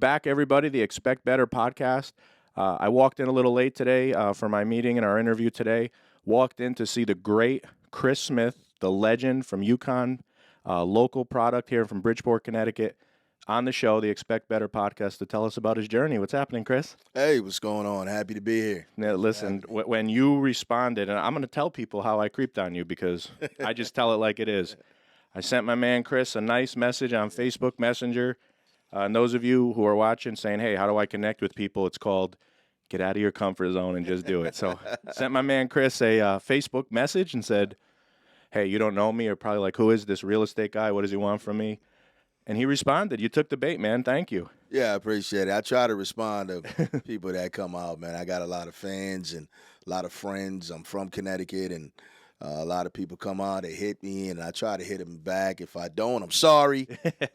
back, everybody. The Expect Better podcast. I walked in a little late today for my meeting and our interview today. Walked in to see the great Chris Smith, the legend from UConn, local product here from Bridgeport, Connecticut, on the show, the Expect Better podcast, to tell us about his journey. What's happening, Chris? Hey, what's going on? Happy to be here. Now, listen, when you responded, and I'm going to tell people how I creeped on you because I just tell it like it is. I sent my man Chris a nice message on Facebook Messenger. And those of you who are watching saying, hey, how do I connect with people? It's called get out of your comfort zone and just do it. So sent my man Chris a Facebook message and said, hey, you don't know me. Or probably like, who is this real estate guy? What does he want from me? And he responded. You took the bait, man. Thank you. Yeah, I appreciate it. I try to respond to people that come out, man. I got a lot of fans and a lot of friends. I'm from Connecticut, and a lot of people come out, they hit me, and I try to hit them back. If I don't, I'm sorry.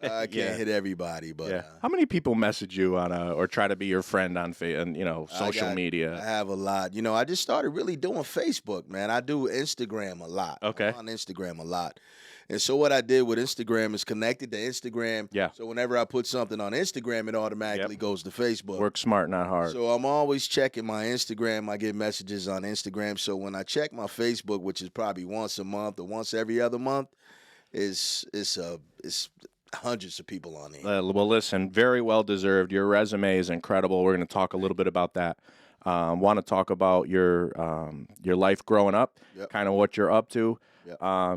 I can't hit everybody. But how many people message you on or try to be your friend on social media? I have a lot. I just started really doing Facebook, man. I do Instagram a lot. Okay. I'm on Instagram a lot. And so what I did with Instagram is connected to Instagram. Yeah. So whenever I put something on Instagram, it automatically goes to Facebook. Work smart, not hard. So I'm always checking my Instagram. I get messages on Instagram. So when I check my Facebook, which is probably once a month or once every other month, it's hundreds of people on there. Well, listen, very well deserved. Your resume is incredible. We're going to talk a little bit about that. Want to talk about your life growing up, kind of what you're up to.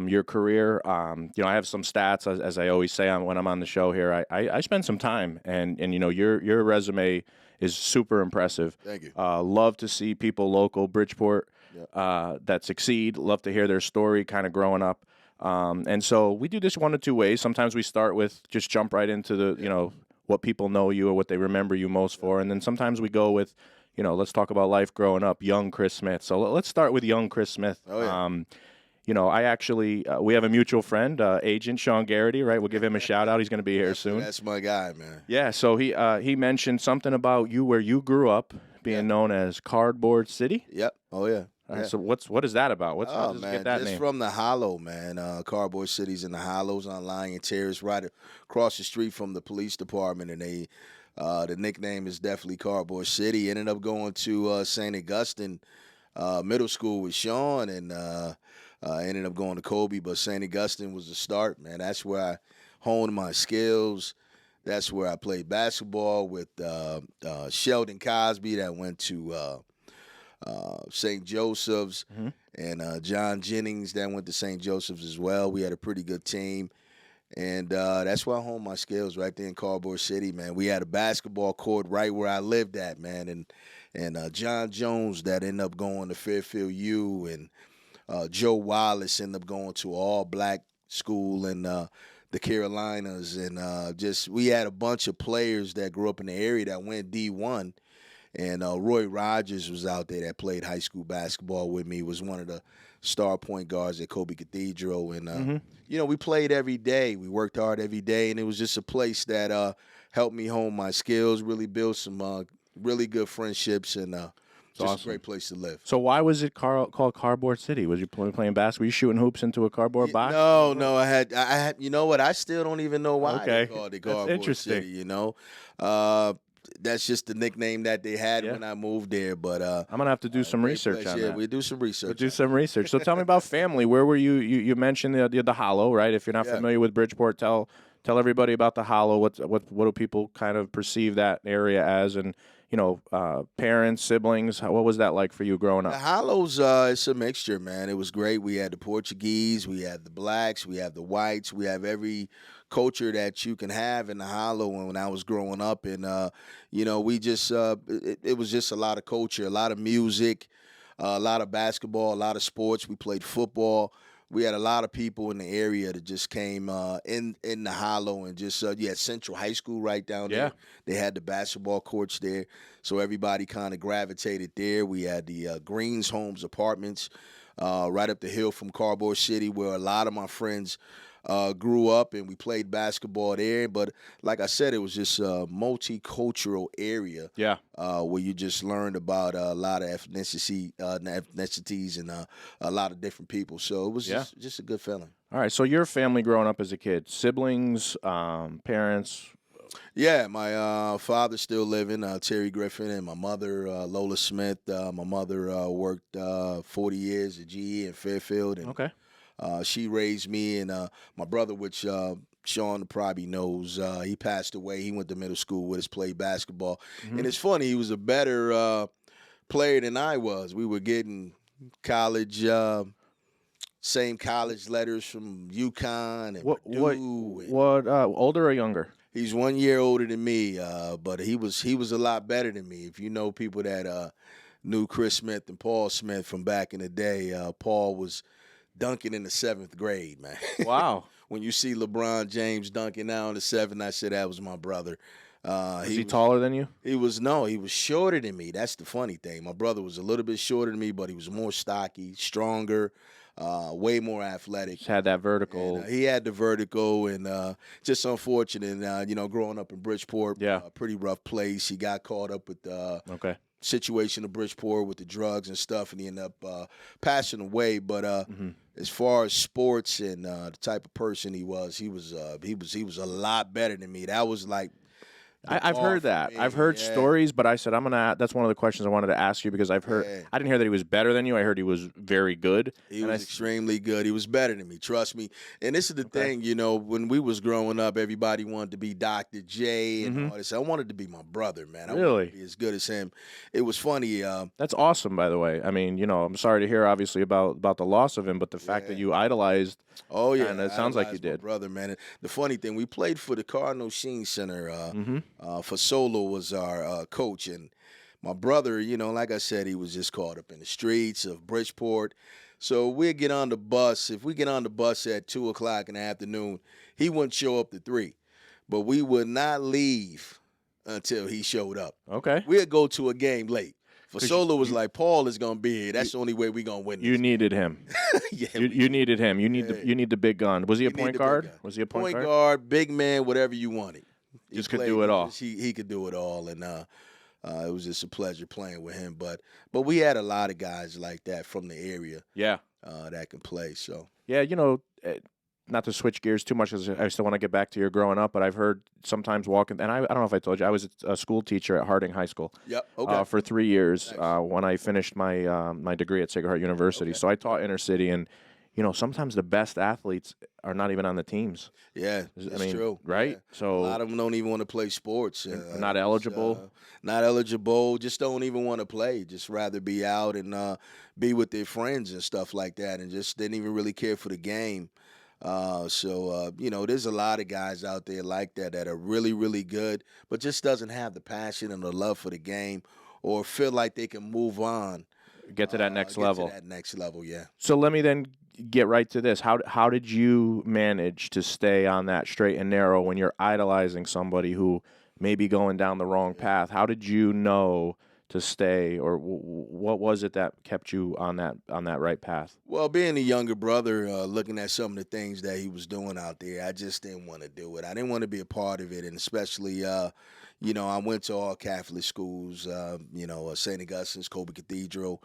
Your career. I have some stats, as I always say when I'm on the show here. I spend some time, and your resume is super impressive. Thank you. Love to see people local, Bridgeport, that succeed. Love to hear their story kind of growing up. And so we do this one of two ways. Sometimes we start with just jump right into the, what people know you or what they remember you most for. And then sometimes we go with, let's talk about life growing up, young Chris Smith. So let's start with young Chris Smith. Oh, yeah. I actually, we have a mutual friend, agent Sean Garrity, right? We'll give him a shout out. He's going to be here soon. That's my guy, man. Yeah, so he mentioned something about you where you grew up being known as Cardboard City. Yep. Oh, yeah. All right, so what is that about? How does it man, get that just name? from the Hollow, man. Cardboard City's in the Hollows on Lion Terrace, right across the street from the police department, and the nickname is definitely Cardboard City. Ended up going to St. Augustine Middle School with Sean, and ended up going to Kobe, but St. Augustine was the start, man. That's where I honed my skills. That's where I played basketball with Sheldon Cosby that went to St. Joseph's, and John Jennings that went to St. Joseph's as well. We had a pretty good team, and that's where I honed my skills, right there in Cardboard City, man. We had a basketball court right where I lived at, man, and John Jones that ended up going to Fairfield U, and Joe Wallace ended up going to an all-black school in the Carolinas, and we had a bunch of players that grew up in the area that went D1, and Roy Rogers was out there that played high school basketball with me, was one of the star point guards at Kobe Cathedral, and we played every day. We worked hard every day, and it was just a place that helped me hone my skills, really build some really good friendships, and just awesome. A great place to live. So why was it called Cardboard City? Was you playing basketball? Were you shooting hoops into a cardboard box? No. I had. You know what? I still don't even know why they called it Cardboard interesting. City. That's just the nickname that they had when I moved there. But I'm gonna have to do some research on that. Yeah, we do some research. So tell me about family. Where were you? You mentioned the Hollow, right? If you're not familiar with Bridgeport, tell everybody about the Hollow. What do people kind of perceive that area as? And parents, siblings. What was that like for you growing up? The Hollows, it's a mixture, man. It was great. We had the Portuguese, we had the blacks, we have the whites, we have every culture that you can have in the Hollow. And when I was growing up, and we just it was just a lot of culture, a lot of music, a lot of basketball, a lot of sports. We played football. We had a lot of people in the area that just came in the Hollow, and just you had Central High School right down there. They had the basketball courts there, so everybody kind of gravitated there. We had the Greens Homes Apartments right up the hill from Cardboard City, where a lot of my friends grew up, and we played basketball there. But like I said, it was just a multicultural area. Where you just learned about a lot of ethnicities and a lot of different people. So it was just a good feeling. All right. So your family growing up as a kid, siblings, parents, Yeah, my father's still living, Terry Griffin, and my mother, Lola Smith. My mother worked 40 years at GE in Fairfield, and Okay. she raised me. And my brother, which Sean probably knows, he passed away. He went to middle school with us, played basketball. Mm-hmm. And it's funny, he was a better player than I was. We were getting college, same college letters from UConn and Purdue. What? Older or younger? He's 1 year older than me, but he was a lot better than me. If you know people that knew Chris Smith and Paul Smith from back in the day, Paul was dunking in the 7th grade, man. Wow. When you see LeBron James dunking now in the 7th, I said that was my brother. Is he taller than you? He was shorter than me. That's the funny thing. My brother was a little bit shorter than me, but he was more stocky, stronger, way more athletic. Just had that vertical. And, he had the vertical, and just unfortunate. Growing up in Bridgeport, pretty rough place. He got caught up with the situation of Bridgeport with the drugs and stuff, and he ended up passing away. But as far as sports and the type of person he was a lot better than me. That was like. I've heard that. I've heard stories, but I said that's one of the questions I wanted to ask you because I've heard I didn't hear that he was better than you. I heard he was very good. He was extremely good. He was better than me, trust me. And this is the thing, when we was growing up, everybody wanted to be Dr. J and all this. I wanted to be my brother, man. I wanted to be as good as him. It was funny. That's awesome, by the way. I mean, I'm sorry to hear, obviously, about the loss of him, but the fact that you idolized. Oh yeah, and it sounds like you did, brother, man. The funny thing, we played for the Cardinal Sheen Center. For Solo was our coach, and my brother, like I said, he was just caught up in the streets of Bridgeport. So we'd get on the bus. If we get on the bus at 2:00 in the afternoon, he wouldn't show up to 3, but we would not leave until he showed up. Okay, we'd go to a game late. For Solo was like, Paul is gonna be here. That's the only way we gonna win. You needed him. You needed him. You need the big gun. Was he a point guard? Was he a point guard? Big man, whatever you wanted. Just could do it all. He could do it all, and it was just a pleasure playing with him. But we had a lot of guys like that from the area. Yeah. That can play. So yeah, not to switch gears too much, because I still want to get back to your growing up, but I've heard sometimes walking, and I don't know if I told you, I was a school teacher at Harding High School. Yep. Okay. For 3 years when I finished my my degree at Sacred Heart University. So I taught inner city, and sometimes the best athletes are not even on the teams. Yeah, that's true. Right? Yeah. So a lot of them don't even want to play sports. Not eligible. Not eligible. Just don't even want to play. Just rather be out and be with their friends and stuff like that, and just didn't even really care for the game. There's a lot of guys out there like that are really, really good, but just doesn't have the passion and the love for the game, or feel like they can move on. Get to that next level. Get to that next level, yeah. So let me then get right to this. How did you manage to stay on that straight and narrow when you're idolizing somebody who may be going down the wrong path? How did you know to stay, or what was it that kept you on that right path? Well, being a younger brother, looking at some of the things that he was doing out there, I just didn't want to do it. I didn't want to be a part of it, and especially, I went to all Catholic schools, St. Augustine's, Kobe Cathedral,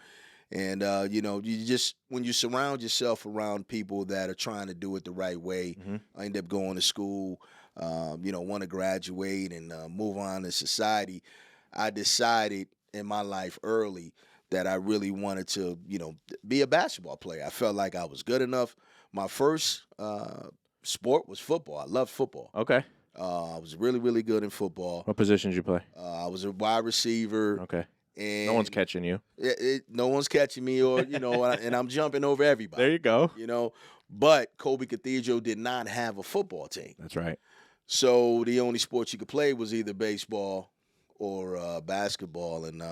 and you just, when you surround yourself around people that are trying to do it the right way, I ended up going to school, want to graduate and move on in society. I decided in my life early that I really wanted to, be a basketball player. I felt like I was good enough. My first sport was football. I loved football. Okay. I was really, really good in football. What position did you play? I was a wide receiver. Okay. And no one's catching you. No one's catching me, or and I'm jumping over everybody. There you go. But Kobe Cathedral did not have a football team. That's right. So the only sport you could play was either baseball or basketball, and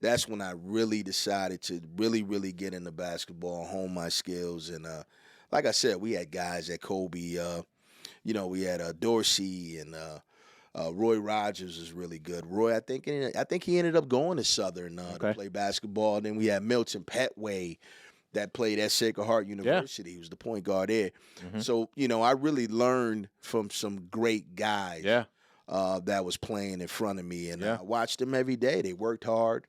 that's when I really decided to really, really get into basketball, hone my skills, and like I said, we had guys at Kobe. We had Dorsey and Roy Rogers is really good. Roy, I think he ended up going to Southern to play basketball. And then we had Milton Petway that played at Sacred Heart University. He was the point guard there. Mm-hmm. So, I really learned from some great guys that was playing in front of me. And I watched them every day. They worked hard,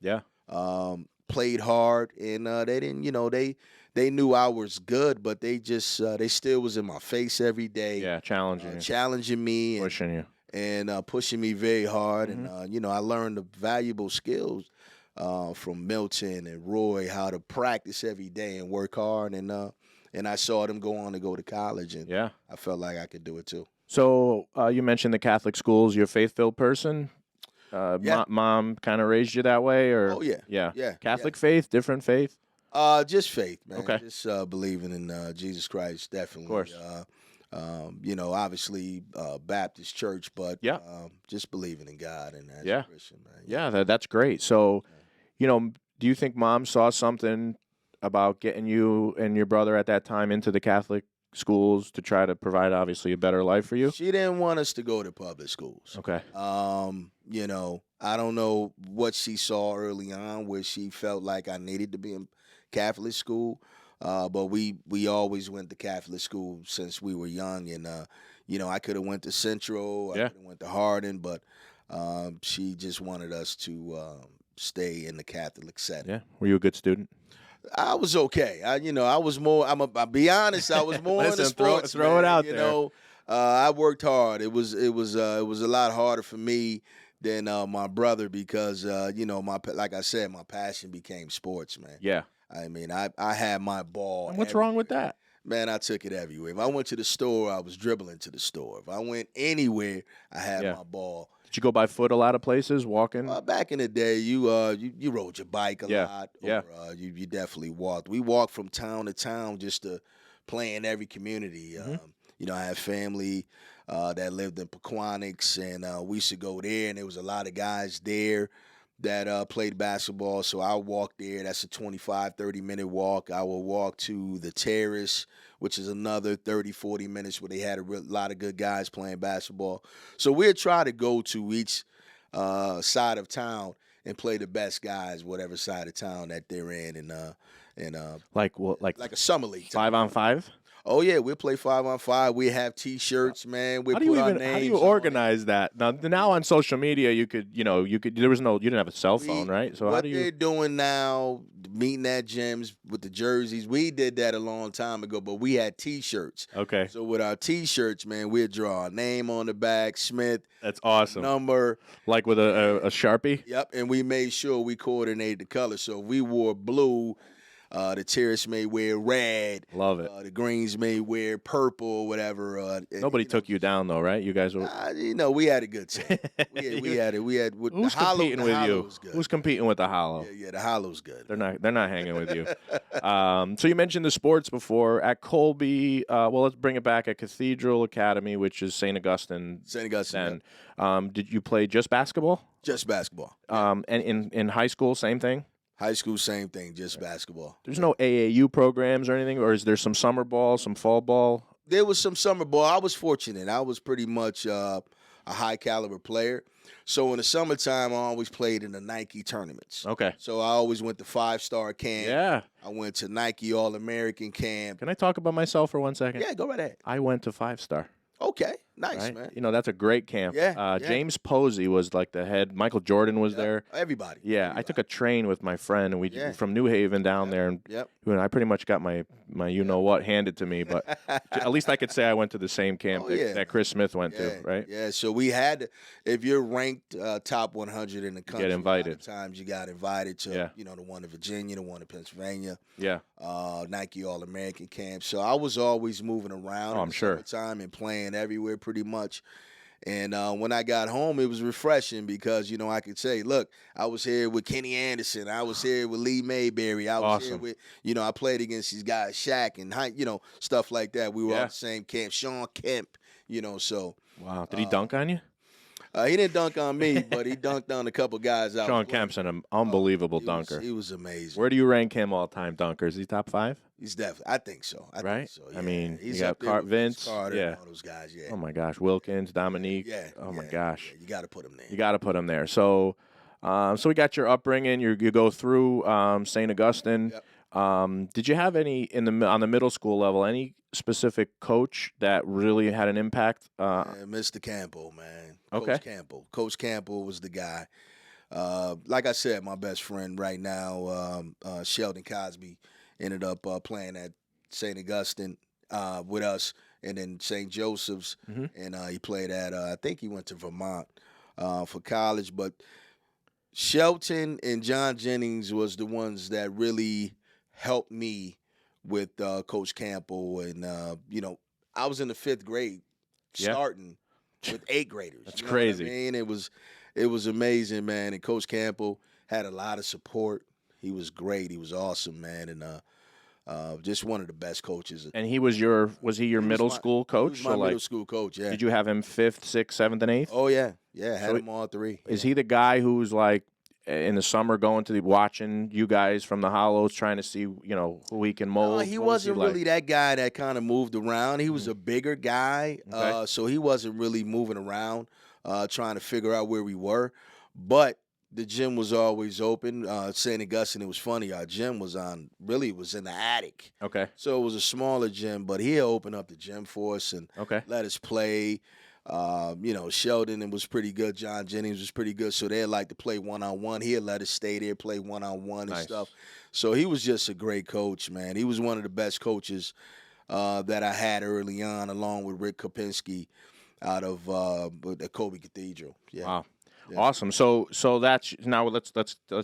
played hard, and they didn't, they knew I was good, but they just they still was in my face every day. Yeah, challenging me. Pushing you. and pushing me very hard. And, I learned the valuable skills from Milton and Roy, how to practice every day and work hard. And I saw them go on to go to college, and Yeah. I felt like I could do it too. So you mentioned the Catholic schools. You're a faith-filled person. Yeah. Mom kind of raised you that way, or Oh, yeah. yeah. Catholic faith, different faith. Just faith, man. Okay. Just believing in Jesus Christ, definitely. Of course. Obviously Baptist church, but Yeah. just believing in God and as Yeah. a Christian, man. Yeah, that's great. So, do you think Mom saw something about getting you and your brother at that time into the Catholic schools to try to provide, obviously, a better life for you? She didn't want us to go to public schools. Okay. I don't know what she saw early on where she felt like I needed to be in Catholic school. But we always went to Catholic school since we were young, and I could have went to Central, I could have went to Hardin, but she just wanted us to stay in the Catholic setting. Yeah. Were you a good student? I was okay. I was more. I'll be honest. I was more in the sports. Throw it out there. I worked hard. It was a lot harder for me than my brother because like I said, my passion became sports, man. Yeah. I mean, I had my ball. And what's wrong with that? Man, I took it everywhere. If I went to the store, I was dribbling to the store. If I went anywhere, I had my ball. Did you go by foot a lot of places, walking? Back in the day, you rode your bike a lot. Or, you definitely walked. We walked from town to town just to play in every community. I had family that lived in Pequannock, and we used to go there, and there was a lot of guys there that played basketball. So I walked there. That's a 25, 30-minute walk. I will walk to the Terrace, which is another 30, 40 minutes where they had a lot of good guys playing basketball. So we'd try to go to each side of town and play the best guys, whatever side of town that they're in. Like a summer league. 5-on-5? Oh yeah, we'll play 5-on-5. We have T-shirts, man. We How do you organize that? Now on social media, you could you didn't have a cell phone, right? So what they're doing now, meeting at gyms with the jerseys, we did that a long time ago, but we had T-shirts. Okay. So with our T-shirts, man, we'd draw our name on the back, Smith. That's awesome. Number. Like with a Sharpie? Yep, and we made sure we coordinated the color. So if we wore blue, the Terrace may wear red. Love it. The Greens may wear purple or whatever. Nobody took you down though, right? You guys were. We had a good team. We had it. Who's competing with you? Who's competing with the Hollow? Yeah, the Hollow's good. They're not hanging with you. So you mentioned the sports before at Colby. Let's bring it back at Cathedral Academy, which is St. Augustine. St. Augustine. Did you play just basketball? Just basketball. And in high school, same thing. High school, same thing, just basketball. There's no AAU programs or anything, or is there some summer ball, some fall ball? There was some summer ball. I was fortunate. I was pretty much a high-caliber player. So in the summertime, I always played in the Nike tournaments. Okay. So I always went to 5-star camp. Yeah. I went to Nike All-American camp. Can I talk about myself for 1 second? Yeah, go right ahead. I went to 5-star. Okay, nice, right? man. That's a great camp. Yeah, James Posey was like the head. Michael Jordan was there. Everybody. Yeah, I took a train with my friend, and we from New Haven down there, and I pretty much got my you-know-what handed to me, but at least I could say I went to the same camp that Chris Smith went to, right? Yeah, so we had, if you're ranked top 100 in the country, get invited. A lot of times you got invited to, the one in Virginia, the one in Pennsylvania. Yeah. Nike All-American camp. So I was always moving around I'm sure. Time and playing everywhere pretty much. And when I got home, it was refreshing because, I could say, look, I was here with Kenny Anderson. I was here with Lee Mayberry. I was here with, I played against these guys, Shaq and, stuff like that. We were on the same camp. Sean Kemp, so. Wow. Did he dunk on you? He didn't dunk on me, but he dunked on a couple guys out. Sean Kemp's an unbelievable dunker. He was amazing. Where do you rank him all-time dunkers? Is he top 5? He's definitely. I think so. I think so, yeah. I mean, he's you got Vince, Carter, all those guys. Yeah. Oh my gosh, Wilkins, Dominique. My gosh. Yeah, you got to put him there. You got to put him there. So, so we got your upbringing. You go through St. Augustine. Yep. Did you have any on the middle school level? Any specific coach that really had an impact? Mr. Campbell, man. Okay. Coach Campbell was the guy. Like I said, my best friend right now, Sheldon Cosby, ended up playing at St. Augustine with us, and then St. Joseph's, and he played at I think he went to Vermont for college. But Shelton and John Jennings was the ones that really helped me with Coach Campbell, and I was in the 5th grade starting with 8th graders. That's you know crazy. What I mean, it was amazing, man. And Coach Campbell had a lot of support. He was great. He was awesome, man, and just one of the best coaches. And was he your middle school coach? He was my middle school coach. Yeah. Did you have him 5th, 6th, 7th, and 8th? Oh yeah, yeah. Had him all 3. Is he the guy who's like in the summer going to watching you guys from the Hollows, trying to see who he can mold? No, he wasn't really that guy that kind of moved around. He was a bigger guy, so he wasn't really moving around, trying to figure out where we were. But the gym was always open. St. Augustine, it was funny. Our gym was in the attic. Okay. So it was a smaller gym, but he opened up the gym for us and let us play. Sheldon, it was pretty good. John Jennings was pretty good. So they'd like to play one-on-one. He'd let us stay there, play one-on-one and stuff. So he was just a great coach, man. He was one of the best coaches that I had early on, along with Rick Kopinski out of the Colby Cathedral. Yeah. Wow. Yeah. Awesome. So that's now let's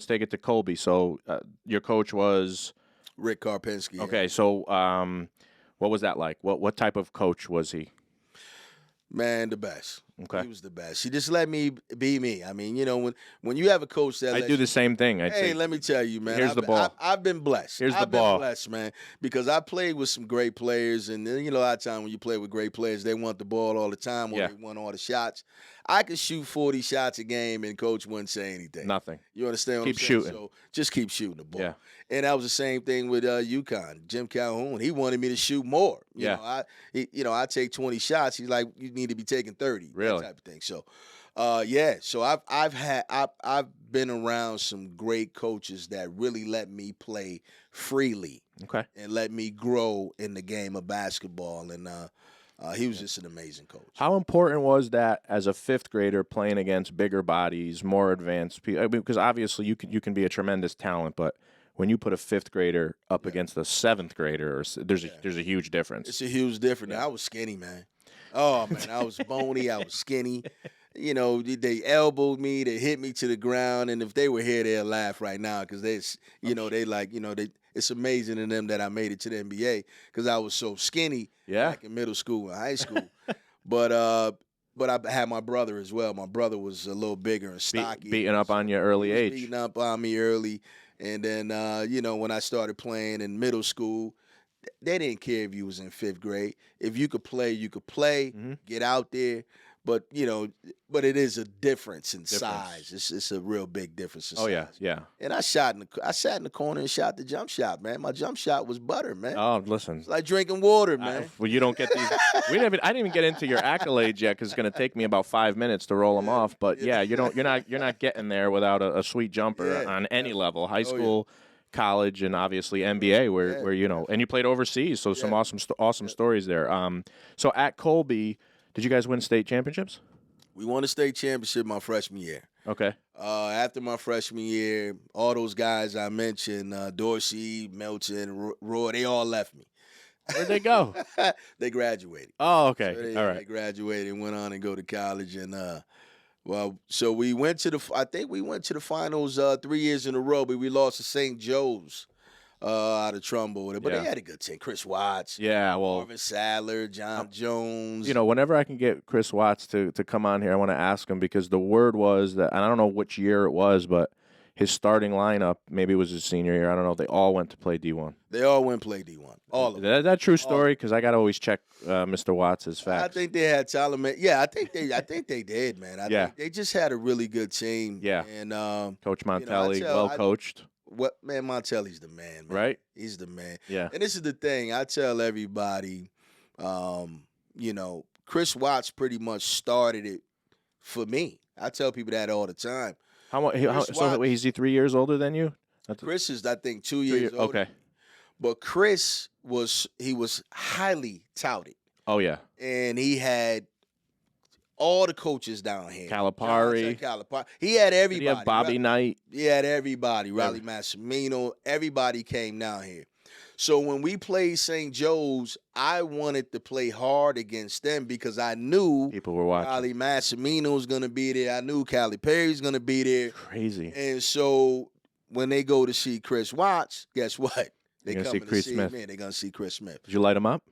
take it to Colby. So your coach was Rick Karpinski. Okay. So what was that like? What type of coach was he? Man, the best. Okay. He was the best. He just let me be me. I mean, when you have a coach that I do the same thing. Hey, let me tell you, man. Here's the ball. I've been blessed. Here's the ball. I've been blessed, man, because I played with some great players, and a lot of time when you play with great players, they want the ball all the time, or they want all the shots. I could shoot 40 shots a game, and coach wouldn't say anything. Nothing. You understand what I'm saying? Shooting. So just keep shooting the ball. Yeah. And that was the same thing with UConn. Jim Calhoun, he wanted me to shoot more. I take 20 shots. He's like, you need to be taking 30. Really? That type of thing. So, So I've been around some great coaches that really let me play freely. Okay. And let me grow in the game of basketball. And he was just an amazing coach. How important was that as a 5th grader playing against bigger bodies, more advanced people? I mean, because obviously you can be a tremendous talent, but when you put a 5th grader up against a 7th grader, there's a huge difference. It's a huge difference. I was skinny, man. Oh man, I was bony. I was skinny. They elbowed me, they hit me to the ground, and if they were here, they'd laugh right now because it's amazing in them that I made it to the NBA because I was so skinny back in middle school and high school. But I had my brother as well. My brother was a little bigger and stocky. Beating up on you early age. Beating up on me early. And then, when I started playing in middle school, they didn't care if you was in 5th grade. If you could play, you could play, get out there. But, but it is a difference in size. It's a real big difference in size. Oh, yeah. And I sat in the corner and shot the jump shot, man. My jump shot was butter, man. Oh, listen. It's like drinking water, man. Well, you don't get these. I didn't even get into your accolades yet because it's going to take me about 5 minutes to roll them off. But, you're not getting there without a sweet jumper on any level, high school, college, and obviously NBA where and you played overseas, so some awesome stories there. So at Colby, did you guys win state championships? We won a state championship my freshman year. Okay. After my freshman year, all those guys I mentioned, Dorsey, Milton, Roy, they all left me. Where'd they go? They graduated. Oh, okay. So all right. They graduated and went on and go to college. And, so we went to the finals 3 years in a row, but we lost to St. Joe's. Out of Trumbull, but they had a good team. Chris Watts, Marvin Sadler, John Jones. Whenever I can get Chris Watts to come on here, I want to ask him because the word was that, and I don't know which year it was, but his starting lineup, maybe it was his senior year, I don't know, they all went to play D1. They all went to play D1. All of them. Is that true story? Because I got to always check Mr. Watts' facts. I think they had talent. Yeah, I think they did, man. I think they just had a really good team. Yeah. And Coach Montelli, well coached. Man, Montelli's the man, right? He's the man. Yeah. And this is the thing. I tell everybody, Chris Watts pretty much started it for me. I tell people that all the time. So is he 3 years older than you? Chris is, I think, 2 years older. Okay. But Chris was highly touted. Oh, yeah. And he had all the coaches down here. Calipari. He had everybody. Did he have Bobby Knight? He had everybody. Riley Massimino. Everybody came down here. So when we played St. Joe's, I wanted to play hard against them because I knew People were watching. Ollie Massimino was going to be there. I knew Callie Perry's going to be there. Crazy. And so when they go to see Chris Watts, guess what? They You're gonna come see to Chris see Smith. me. They're going to see Chris Smith. Did you light him up?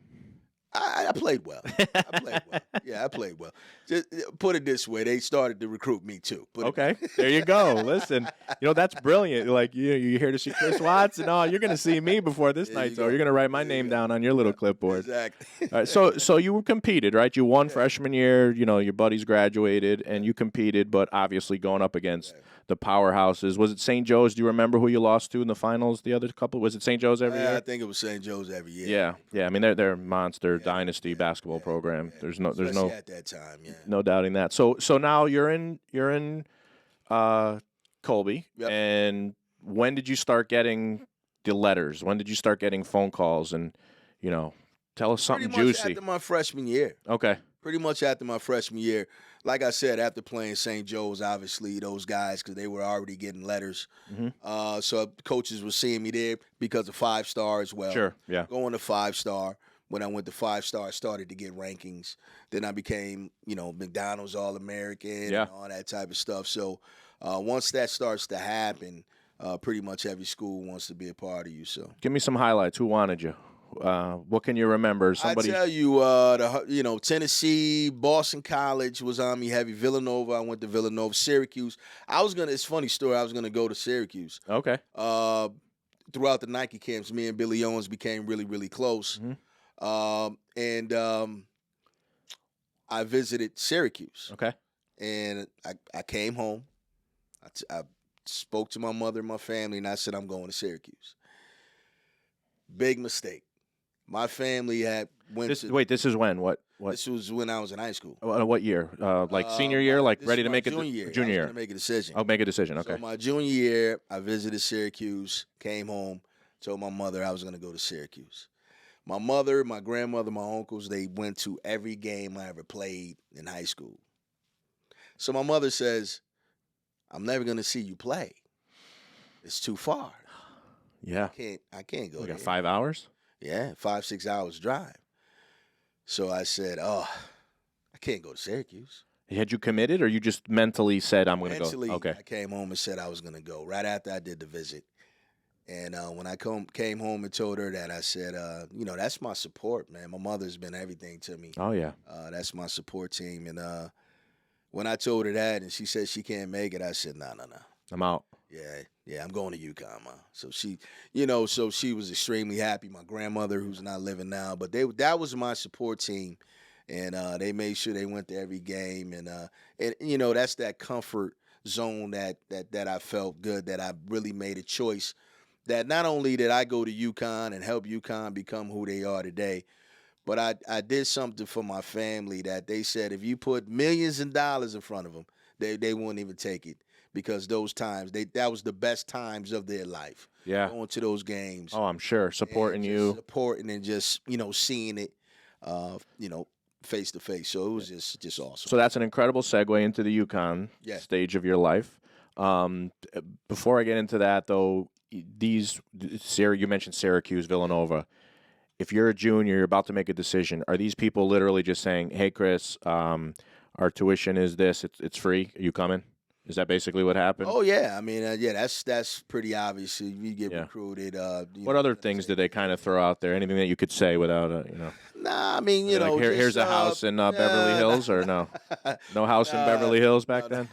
I played well. Yeah, I played well. Just put it this way, they started to recruit me too. Okay, there you go. Listen, that's brilliant. Like you're here to see Chris Watts, and you're going to see me before this night. So you're going to write my name down on your little clipboard. Exactly. All right, so you competed, right? You won freshman year. Your buddies graduated, and you competed, but obviously going up against the powerhouses. Was it St. Joe's? Do you remember who you lost to in the finals? The other couple? Was it St. Joe's every year? I think it was St. Joe's every year. Yeah. I mean, they're a monster dynasty basketball program. Yeah. There's no Especially at that time. Yeah. no doubting that. So now you're in Colby, Yep. and when did you start getting the letters? When did you start getting phone calls? And tell us something Pretty much juicy. after my freshman year. Okay. Pretty much after my freshman year. Like I said, after playing St. Joe's, obviously those guys, because they were already getting letters. Mm-hmm. So coaches were seeing me there because of 5-star as well. Sure. Yeah. Going to 5-star. When I went to 5-star, I started to get rankings. Then I became, McDonald's All-American and all that type of stuff. So once that starts to happen, pretty much every school wants to be a part of you. So Give me some highlights. Who wanted you? What can you remember? Somebody. I tell you, Tennessee, Boston College was on me heavy. Villanova, I went to Villanova. Syracuse. It's a funny story. I was gonna go to Syracuse. Okay. Throughout the Nike camps, me and Billy Owens became really, really close. Mm-hmm. I visited Syracuse. Okay. And I came home. I spoke to my mother and my family, and I said, I'm going to Syracuse. Big mistake. My family had This is when? What? This was when I was in high school. What year? Like senior year? Like ready to make a junior year. Junior year. I was gonna make a decision. I'll make a decision. Okay. So my junior year, I visited Syracuse, came home, told my mother I was going to go to Syracuse. My mother, my grandmother, my uncles, they went to every game I ever played in high school. So my mother says, I'm never going to see you play. It's too far. Yeah. I can't go We there. got 5 hours? Yeah, 5-6 hours drive. So I said, I can't go to Syracuse. Had you committed, or you just mentally said, I'm going to go? Mentally, Okay. I came home and said I was going to go right after I did the visit. And when I came home and told her that, I said, that's my support, man. My mother's been everything to me. Oh, yeah. That's my support team. And when I told her that and she said she can't make it, I said, no. I'm out. Yeah, I'm going to UConn, Ma. So she, she was extremely happy. My grandmother, who's not living now, but that was my support team. And they made sure they went to every game. And that's that comfort zone that I felt good, that I really made a choice. That not only did I go to UConn and help UConn become who they are today, but I did something for my family that they said if you put millions of dollars in front of them, they wouldn't even take it, because those times, that was the best times of their life. Yeah. Going to those games. Oh, I'm sure. Supporting you. Supporting and just, seeing it, face to face. So it was just awesome. So that's an incredible segue into the UConn stage of your life. Before I get into that, though, you mentioned Syracuse, Villanova. If you're a junior, you're about to make a decision. Are these people literally just saying, "Hey, Chris, our tuition is this. It's free. Are you coming?" Is that basically what happened? Oh yeah, I mean, that's pretty obvious. You get recruited. What other things did they kind of throw out there? Anything that you could say without Nah, I mean, here's a house in Beverly Hills, or no house in Beverly Hills back then.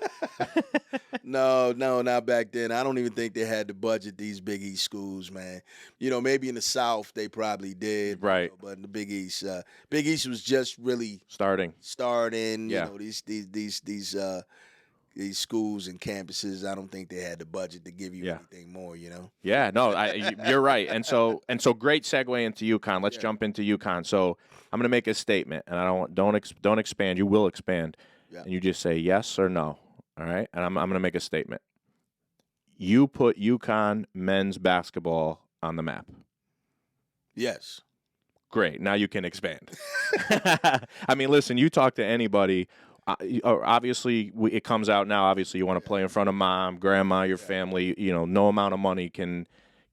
No, not back then. I don't even think they had the budget, these Big East schools, man. Maybe in the South they probably did, right? But in the Big East was just really starting. Yeah. These schools and campuses, I don't think they had the budget to give you anything more, Yeah, no, you're right. And so great segue into UConn. Let's jump into UConn. So I'm going to make a statement, and don't expand. You will expand, and you just say yes or no. All right, and I'm going to make a statement. You put UConn men's basketball on the map. Yes. Great. Now you can expand. I mean, listen. You talk to anybody. Obviously, it comes out now. Obviously, you want to play in front of mom, grandma, your family. No amount of money can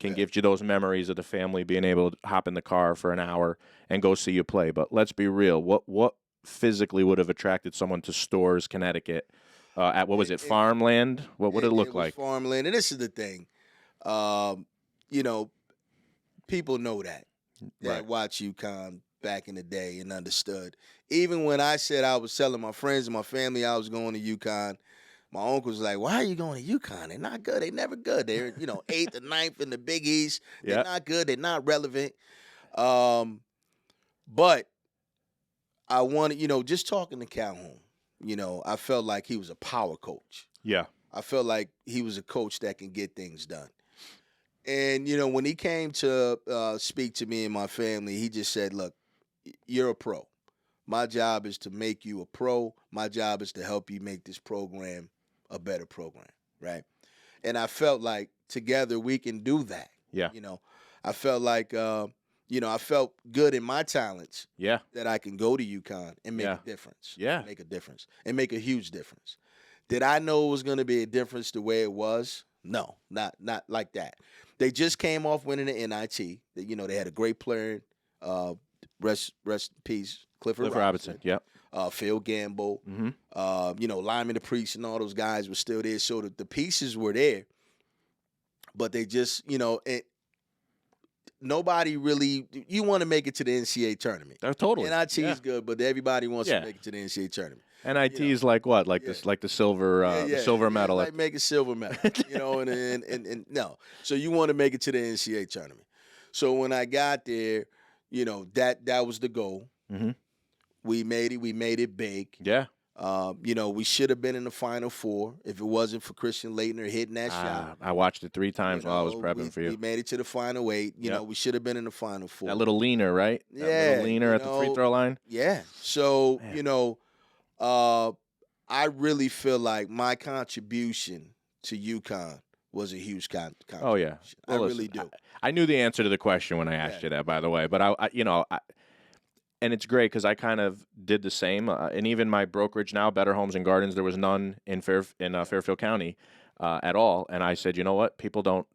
can give you those memories of the family being able to hop in the car for an hour and go see you play. But let's be real. What physically would have attracted someone to Storrs, Connecticut? At what was it, farmland? What would it look like? It was farmland, and this is the thing. You know, people know that Right. watch UConn back in the day and understood. Even when I said I was telling my friends and my family I was going to UConn, my uncle was like, "Why are you going to UConn? They're not good. They're never good. They're 8th or 9th in the Big East. They're Yeah. not good. They're not relevant." But I wanted, just talking to Calhoun, I felt like he was a power coach. Yeah. I felt like he was a coach that can get things done. And, when he came to speak to me and my family, he just said, "Look, you're a pro. My job is to make you a pro. My job is to help you make this program a better program," right? And I felt like together we can do that. Yeah. I felt like, I felt good in my talents Yeah. that I can go to UConn and make Yeah. a difference. Yeah. Make a difference and make a huge difference. Did I know it was going to be a difference the way it was? No, not like that. They just came off winning the NIT. They had a great player. Rest in peace, Clifford Robinson. Yep. Phil Gamble. Mm-hmm. Lyman the Priest and all those guys were still there. So the pieces were there, but they just, nobody really. You want to make it to the NCAA tournament. Totally. NIT is good, but everybody wants Yeah. to make it to the NCAA tournament. NIT is like what? Like this, like the silver, the silver medal. Like make a silver medal, and no. So you want to make it to the NCAA tournament. So when I got there, that was the goal. Mm-hmm. We made it big. Yeah. We should have been in the Final Four if it wasn't for Christian Laettner hitting that shot. I watched it 3 times while I was prepping for you. We made it to the Final 8. We should have been in the Final Four. That little leaner, right? That little leaner at the free throw line. Yeah. So, I really feel like my contribution to UConn was a huge contribution. Oh, yeah. Well, I really do. I knew the answer to the question when I asked you that, by the way. But, and it's great because I kind of did the same. And even my brokerage now, Better Homes and Gardens, there was none in Fairfield County at all. And I said, you know what? People don't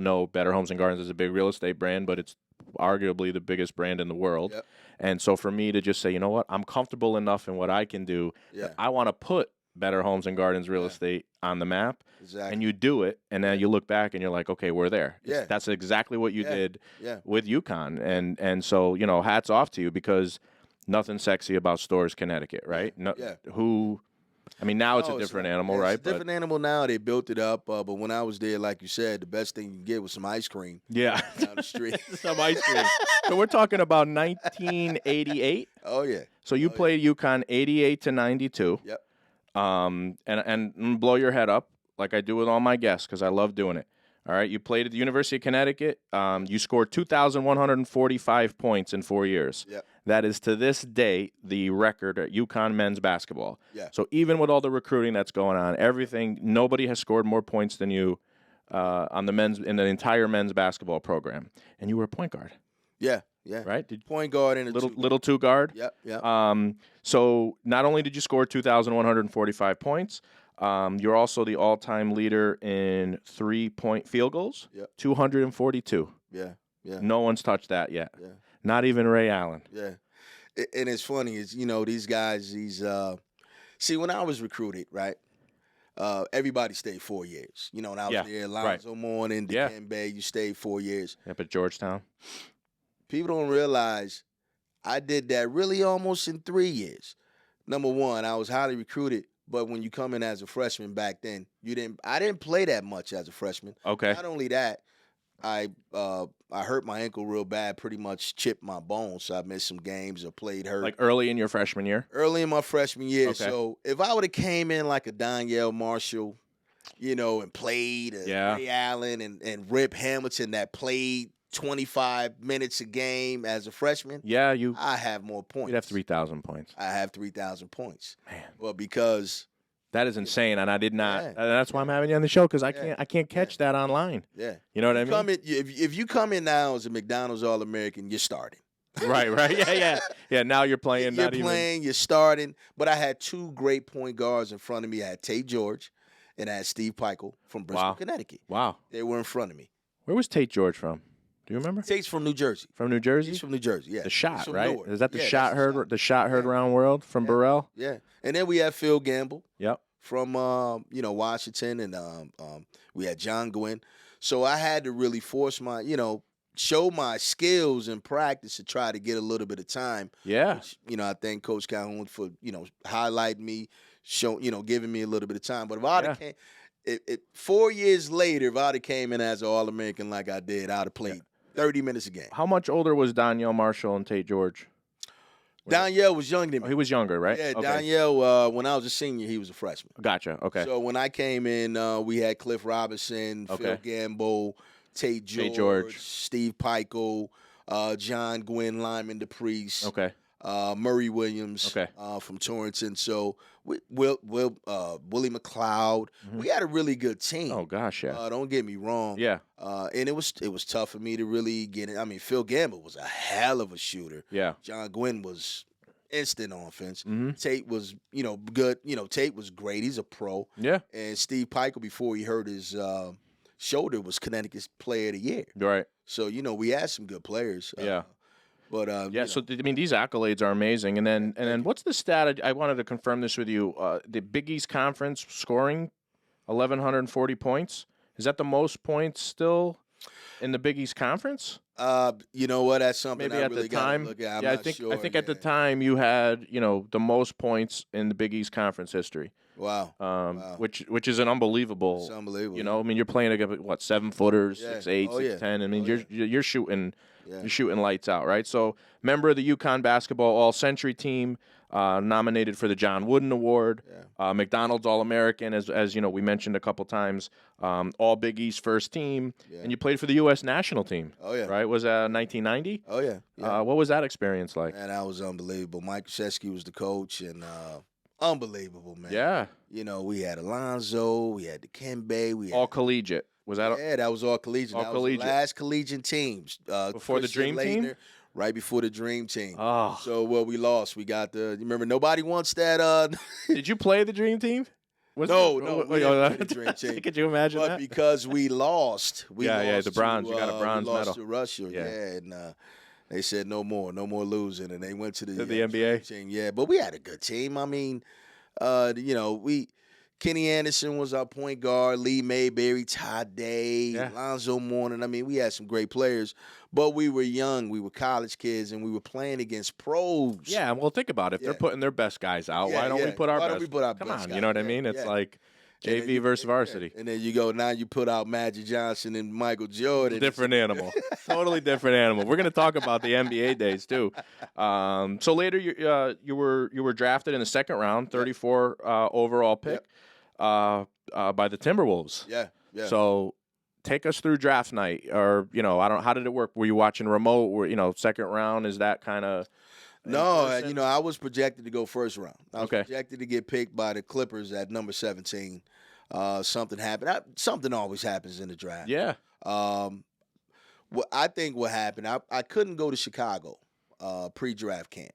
know Better Homes and Gardens is a big real estate brand, but it's arguably the biggest brand in the world. Yep. And so for me to just say, you know what? I'm comfortable enough in what I can do. Yeah. I want to put Better Homes and Gardens real estate on the map. Exactly. And you do it, and then you look back and you're like, okay, we're there. Yeah. That's exactly what you did Yeah. with UConn. And so, hats off to you because nothing sexy about Storrs, Connecticut, right? No, Yeah. Now it's a different animal, right? It's a different animal now. They built it up. But when I was there, like you said, the best thing you could get was some ice cream. Yeah. Down the street. Some ice cream. So we're talking about 1988. Oh, yeah. So you played UConn 88 to 92. Yep. And blow your head up like I do with all my guests because I love doing it. All right, you played at the University of Connecticut. You scored 2,145 points in 4 years. Yep. That is to this day the record at UConn men's basketball. Yeah. So even with all the recruiting that's going on, everything, nobody has scored more points than you in the entire men's basketball program. And you were a point guard. Yeah. Yeah. Right? Point guard and a little two guard. Yep. Yep. So not only did you score 2,145 points, you're also the all-time leader in 3-point field goals. Yep. 242. Yeah. Yeah. No one's touched that yet. Yeah. Not even Ray Allen. Yeah. And it's funny is, these guys, see, when I was recruited, right, everybody stayed 4 years. And I was there, Lonzo Mourning, Dikembe, you stayed 4 years. Yep, at Georgetown. People don't realize I did that really almost in 3 years. Number one, I was highly recruited, but when you come in as a freshman back then, I didn't play that much as a freshman. Okay. Not only that, I hurt my ankle real bad, pretty much chipped my bones, so I missed some games or played hurt. Like early in your freshman year? Early in my freshman year. Okay. So if I would have came in like a Donyell Marshall, and played Ray Allen and Rip Hamilton that played 25 minutes a game as a freshman, I have more points. You'd have 3,000 points. I have 3,000 points. Man. Well, because that is insane, and I did not. And that's why I'm having you on the show because I can't catch that online. Yeah. You know what I mean? If you come in now as a McDonald's All-American, you're starting. Right. Yeah. Now you're playing. You're starting. But I had 2 great point guards in front of me. I had Tate George, and I had Steve Peichel from Bristol, Connecticut. Wow. They were in front of me. Where was Tate George from? Do you remember? Tate's from New Jersey. From New Jersey? He's from New Jersey, yeah. The Shot, from right? Newark. Is that the Yeah, Shot that's heard? The Shot heard around world from Burrell? Yeah. And then we had Phil Gamble. Yep. From Washington, and we had John Gwynn. So I had to really force my, show my skills in practice to try to get a little bit of time. Yeah. Which, I thank Coach Calhoun for, highlighting me, giving me a little bit of time. But if I'd have came, 4 years later, if I'd have came in as an All-American like I did, I'd have played 30 minutes a game. How much older was Donyell Marshall and Tate George? Donyell was younger than me. He was younger, right? Yeah, okay. Donyell, when I was a senior, he was a freshman. Gotcha, okay. So when I came in, we had Cliff Robinson, Phil Gamble, Tate George, Steve Peichel, John Gwynn, Lyman DePriest, Murray Williams from Torrington. So Willie McLeod. We had a really good team. Oh gosh, yeah. Don't get me wrong. Yeah. And it was tough for me to really get in. I mean, Phil Gamble was a hell of a shooter. Yeah. John Gwynn was instant offense. Mm-hmm. Tate was, good. Tate was great. He's a pro. Yeah. And Steve Peichel, before he hurt his shoulder, was Connecticut's Player of the Year. Right. So we had some good players. Yeah. But so I mean, these accolades are amazing. And then what's the stat? I wanted to confirm this with you. The Big East Conference scoring 1,140 points. Is that the most points still in the Big East Conference? You know what? That's something maybe I at really the time. Look at. I think at the time you had the most points in the Big East Conference history. Wow. Which is an unbelievable. It's unbelievable. I mean, you're playing against 7-footers, 6'8", 6'10". I mean, you're shooting. Yeah. You're shooting lights out, right? So, member of the UConn basketball All-Century team, nominated for the John Wooden Award, McDonald's All-American, as we mentioned a couple times, All Big East first team, and you played for the U.S. national team. Oh yeah, right? Was that 1990? Oh yeah. What was that experience like? Man, that was unbelievable. Mike Krzyzewski was the coach, and unbelievable, man. Yeah. We had Alonzo, we had Dikembe, we had all collegiate. Was that? That was all collegiate. All that collegiate. Was the last collegiate teams. Before Christian the Dream Leitner, Team? Right before the Dream Team. Oh. So, we lost. We got you remember, nobody wants that. Did you play the Dream Team? No, we didn't play the Dream Team. Could you imagine but that? because we lost. The bronze. You got a bronze we medal. lost to Russia, and they said no more losing, and they went to the NBA team. Yeah, but we had a good team. I mean, Kenny Anderson was our point guard, Lee Mayberry, Todd Day, Alonzo Mourning. I mean, we had some great players, but we were young. We were college kids, and we were playing against pros. Yeah, well, think about it. If they're putting their best guys out, why don't we put our best? Come on, you know what I mean? It's like JV versus varsity. And then you go, now you put out Magic Johnson and Michael Jordan. Different animal. Totally different animal. We're going to talk about the NBA days, too. So later you were drafted in the second round, 34 overall pick. By the Timberwolves. Yeah. So take us through draft night, or how did it work? Were you watching remote? Second round, is that kind of? No, I was projected to go first round. I was projected to get picked by the Clippers at number 17. Something happened. Something always happens in the draft. Yeah. I think what happened, I couldn't go to Chicago pre-draft camp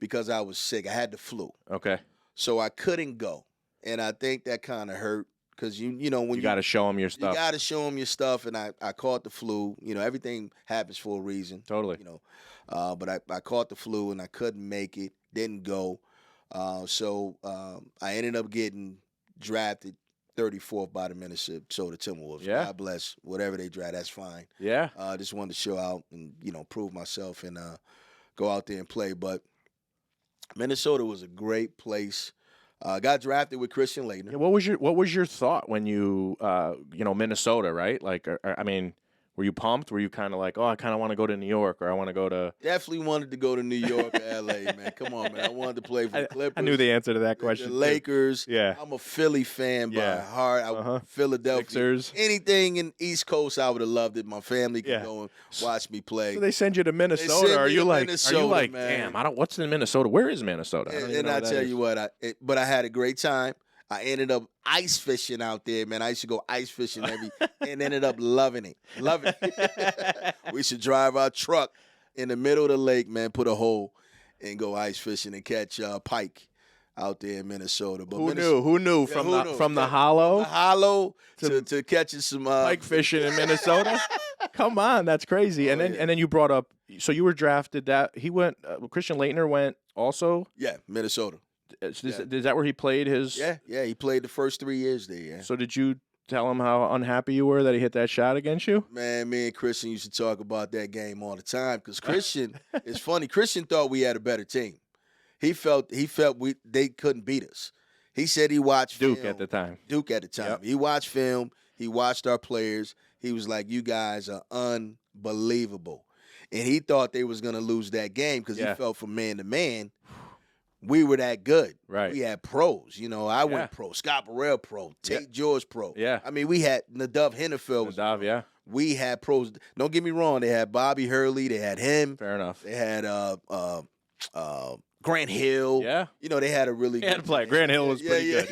because I was sick. I had the flu. Okay. So I couldn't go. And I think that kind of hurt because when you got to show them your stuff. You got to show them your stuff, and I caught the flu. Everything happens for a reason. Totally. But I caught the flu and I couldn't make it. Didn't go. So I ended up getting drafted 34th by the Minnesota Timberwolves. Yeah. God bless whatever they draft. That's fine. Yeah. I just wanted to show out and prove myself and go out there and play. But Minnesota was a great place. Got drafted with Christian Leitner. Yeah, what was your thought when you Minnesota, right? Like, I mean, were you pumped? Were you kind of like, oh, I kind of want to go to New York, or I want to go to? Definitely wanted to go to New York or L.A. Man, come on, man. I wanted to play for the Clippers. I knew the answer to that question. The Lakers. Yeah. I'm a Philly fan by heart. Philadelphia. Sixers. Anything in East Coast, I would have loved it. My family could go and watch me play. So they send you to Minnesota. Are you like, man. damn? What's in Minnesota? Where is Minnesota? And I tell you what, but I had a great time. I ended up ice fishing out there, man. I used to go ice fishing and ended up loving it. We should drive our truck in the middle of the lake, man, put a hole and go ice fishing and catch pike out there in Minnesota. But Who knew? From the hollow? The hollow to catching some pike fishing in Minnesota? Come on, that's crazy. And Oh, then yeah. and then you brought up. So you were drafted. That he went. Christian Leitner went also. Yeah, Minnesota. Is that where he played his? Yeah, he played the first 3 years there. Yeah. So did you tell him how unhappy you were that he hit that shot against you? Man, me and Christian used to talk about that game all the time because Christian, it's funny. Christian thought we had a better team. He felt they couldn't beat us. He said he watched Duke film. at the time. Duke at the time. Yep. He watched film. He watched our players. He was like, "You guys are unbelievable," and he thought they was gonna lose that game because he felt from man to man. We were that good. Right. We had pros. You know, I went pro. Scott Burrell pro. Tate George pro. Yeah. I mean, we had Nadav Hennefeld. Nadav, yeah. We had pros. Don't get me wrong. They had Bobby Hurley. They had him. Fair enough. They had Grant Hill. Yeah. You know, they had a really He had good to play. Grant Hill was pretty good.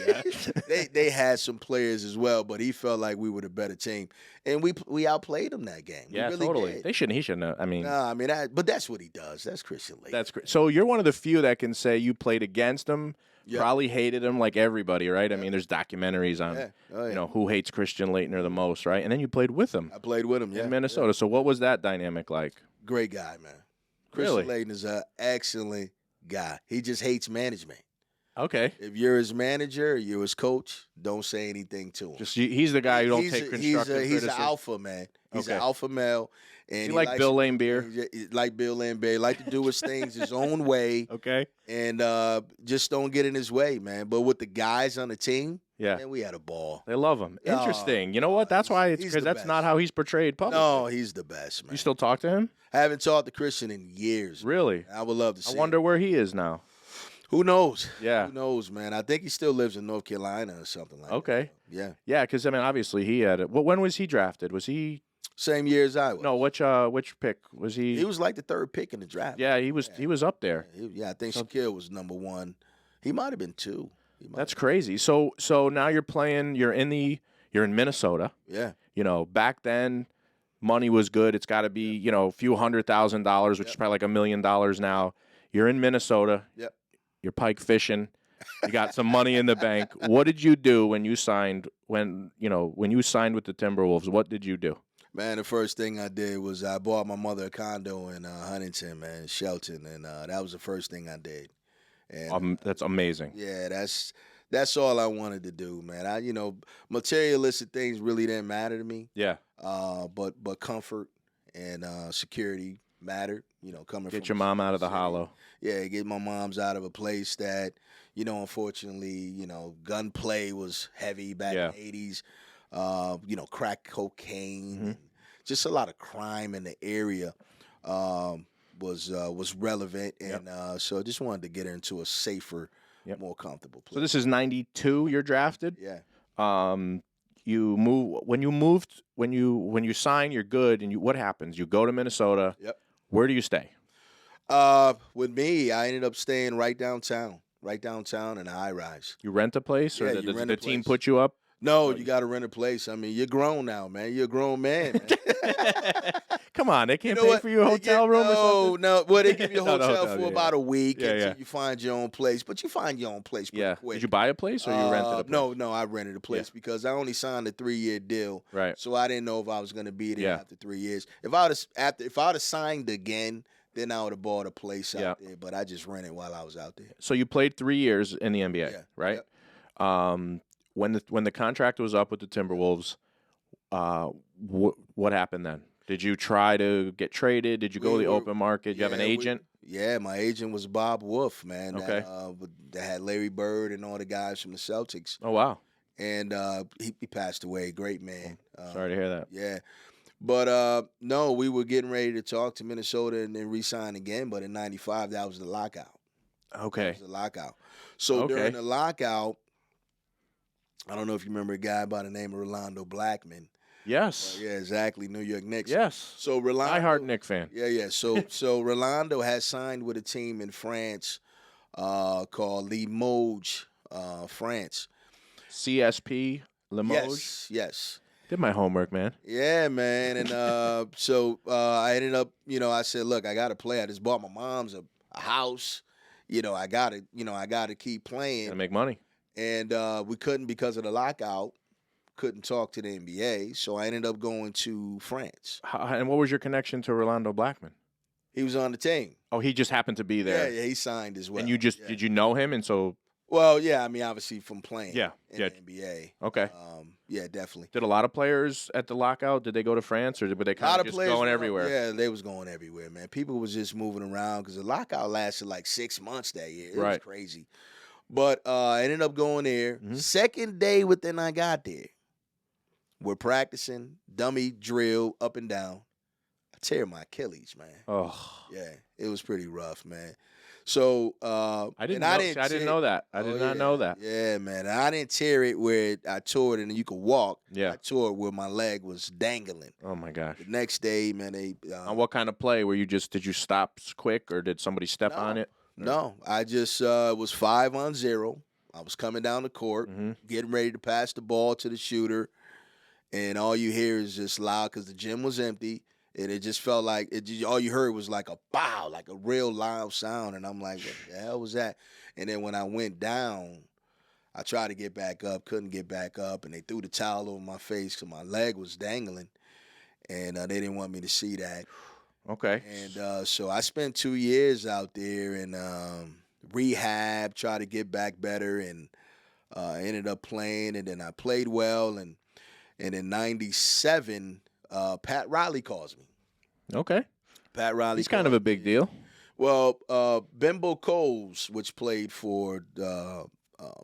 Yeah. they had some players as well, but he felt like we were the better team, and we outplayed them that game. Yeah, we really totally. Did. He shouldn't have. I mean, Nah, I mean, but that's what he does. That's Christian Leitner. that's great. So you're one of the few that can say you played against him. Yeah. Probably hated him like everybody, right? I mean, there's documentaries on, Oh, yeah. who hates Christian Leitner the most, right? And then you played with him I played with him. in Minnesota. So what was that dynamic like? Great guy, man. Really? Christian Leitner is an excellent guy. He just hates management. Okay. If you're his manager, or you're his coach, don't say anything to him. He's the guy who don't take constructive He's criticism. an alpha man. He's an Okay. alpha male, and He like likes Bill to- Laimbeer. he like Bill Laimbeer. He like to do his things his own way, Okay. and just don't get in his way, man. But with the guys on the team, Yeah. man, we had a ball. They love him. Oh, Interesting. You know what? That's why it's he's because the that's not best. how he's portrayed publicly. No, he's the best, man. You still talk to him? I haven't talked to Christian in years. Really? I would love to I see. wonder him. where he is now. Who knows? Yeah. Who knows, man? I think he still lives in North Carolina or something like that. Okay. Yeah. Yeah, because I mean, obviously he had it. When was he drafted? Was he? Same year as I was. No, which pick was he? He was like the third pick in the draft. Yeah, he was. He was up there. I think Shaquille was number 1. He might have been 2. That's crazy. So now you're playing. You're in Minnesota. Yeah. You know, back then, money was good. It's got to be a few $100,000, which is probably like $1 million now. You're in Minnesota. Yep. You're pike fishing. You got some money in the bank. What did you do when you signed? When you signed with the Timberwolves, what did you do? Man, the first thing I did was I bought my mother a condo in Huntington, man, Shelton, and that was the first thing I did. And That's amazing. yeah, that's all I wanted to do, man. Materialistic things really didn't matter to me. Yeah. But comfort and security mattered. Coming Get from your a mom out of the city. hollow. Yeah, get my mom's out of a place that, unfortunately, gunplay was heavy back in the 80s. Crack cocaine, and just a lot of crime in the area was relevant, and so I just wanted to get her into a safer, more comfortable place. So this is 92. You're drafted. Yeah. You move when you sign. You're good, and what happens? You go to Minnesota. Yep. Where do you stay? With me, I ended up staying right downtown in a high rise. You rent a place, or Yeah, you does rent the a team place. put you up? No, you got to rent a place. I mean, you're grown now, man. You're a grown man. Come on, they can't You know pay what? for your They hotel get- room or something? No. Well, they give you a No, hotel no, for yeah. about a week Yeah, until yeah. you find your own place. But you find your own place pretty Yeah. quick. Did you buy a place or you rented a place? No, I rented a place because I only signed a 3-year deal. Right. So I didn't know if I was going to be there Yeah. after 3 years. If I would have signed again, then I would have bought a place out there. But I just rented while I was out there. So you played 3 years in the NBA, Yeah. right? Yep. When the contract was up with the Timberwolves, what happened then? Did you try to get traded? Did you go to the open market? Did you have an agent? Yeah, my agent was Bob Wolf, man. Okay. That had Larry Bird and all the guys from the Celtics. Oh wow! And he passed away. Great man. Sorry to hear that. Yeah. But no, we were getting ready to talk to Minnesota and then re-sign again. But in '95, that was the lockout. Okay. That was the lockout. So Okay. during the lockout, I don't know if you remember a guy by the name of Rolando Blackman. Yes. Yeah, exactly. New York Knicks. Yes. So Rolando, Die-hard Knick fan. Yeah. So Rolando has signed with a team in France called Limoges, France. CSP Limoges. Yes. Did my homework, man. Yeah, man. And so I ended up, I said, look, I got to play. I just bought my mom's a house. I got to keep playing. Gotta make money. And we couldn't because of the lockout. couldn't talk to the NBA, so I ended up going to France. And what was your connection to Rolando Blackman? He was on the team. Oh, he just happened to be there. Yeah, he signed as well. And you just did you know him? And so well, yeah, I mean, obviously from playing in the NBA. Okay. Yeah, definitely. Did a lot of players at the lockout, did they go to France or were they kind of just going everywhere? Yeah, they was going everywhere, man. People was just moving around because the lockout lasted like 6 months that year. It was crazy. But I ended up going there. Mm-hmm. Second day within I got there, we're practicing, dummy drill, up and down. I tear my Achilles, man. Oh. Yeah, it was pretty rough, man. So I didn't know that. I did not know that. Yeah, man. I didn't tear it where I tore it and you could walk. Yeah. I tore it where my leg was dangling. Oh my gosh. The next day, man, they on what kind of play? Were you did you stop quick or did somebody step on it? No. I just was 5-on-0. I was coming down the court, getting ready to pass the ball to the shooter, and all you hear is just loud because the gym was empty. And it just felt like all you heard was like a pow, like a real loud sound. And I'm like, what the hell was that? And then when I went down, I tried to get back up, couldn't get back up. And they threw the towel over my face because my leg was dangling. And they didn't want me to see that. Okay. And so I spent 2 years out there in rehab, tried to get back better. And ended up playing. And then I played well. And in 97, Pat Riley calls me. Okay. Pat Riley. He's kind of a big deal. Well, Bimbo Coles, which played for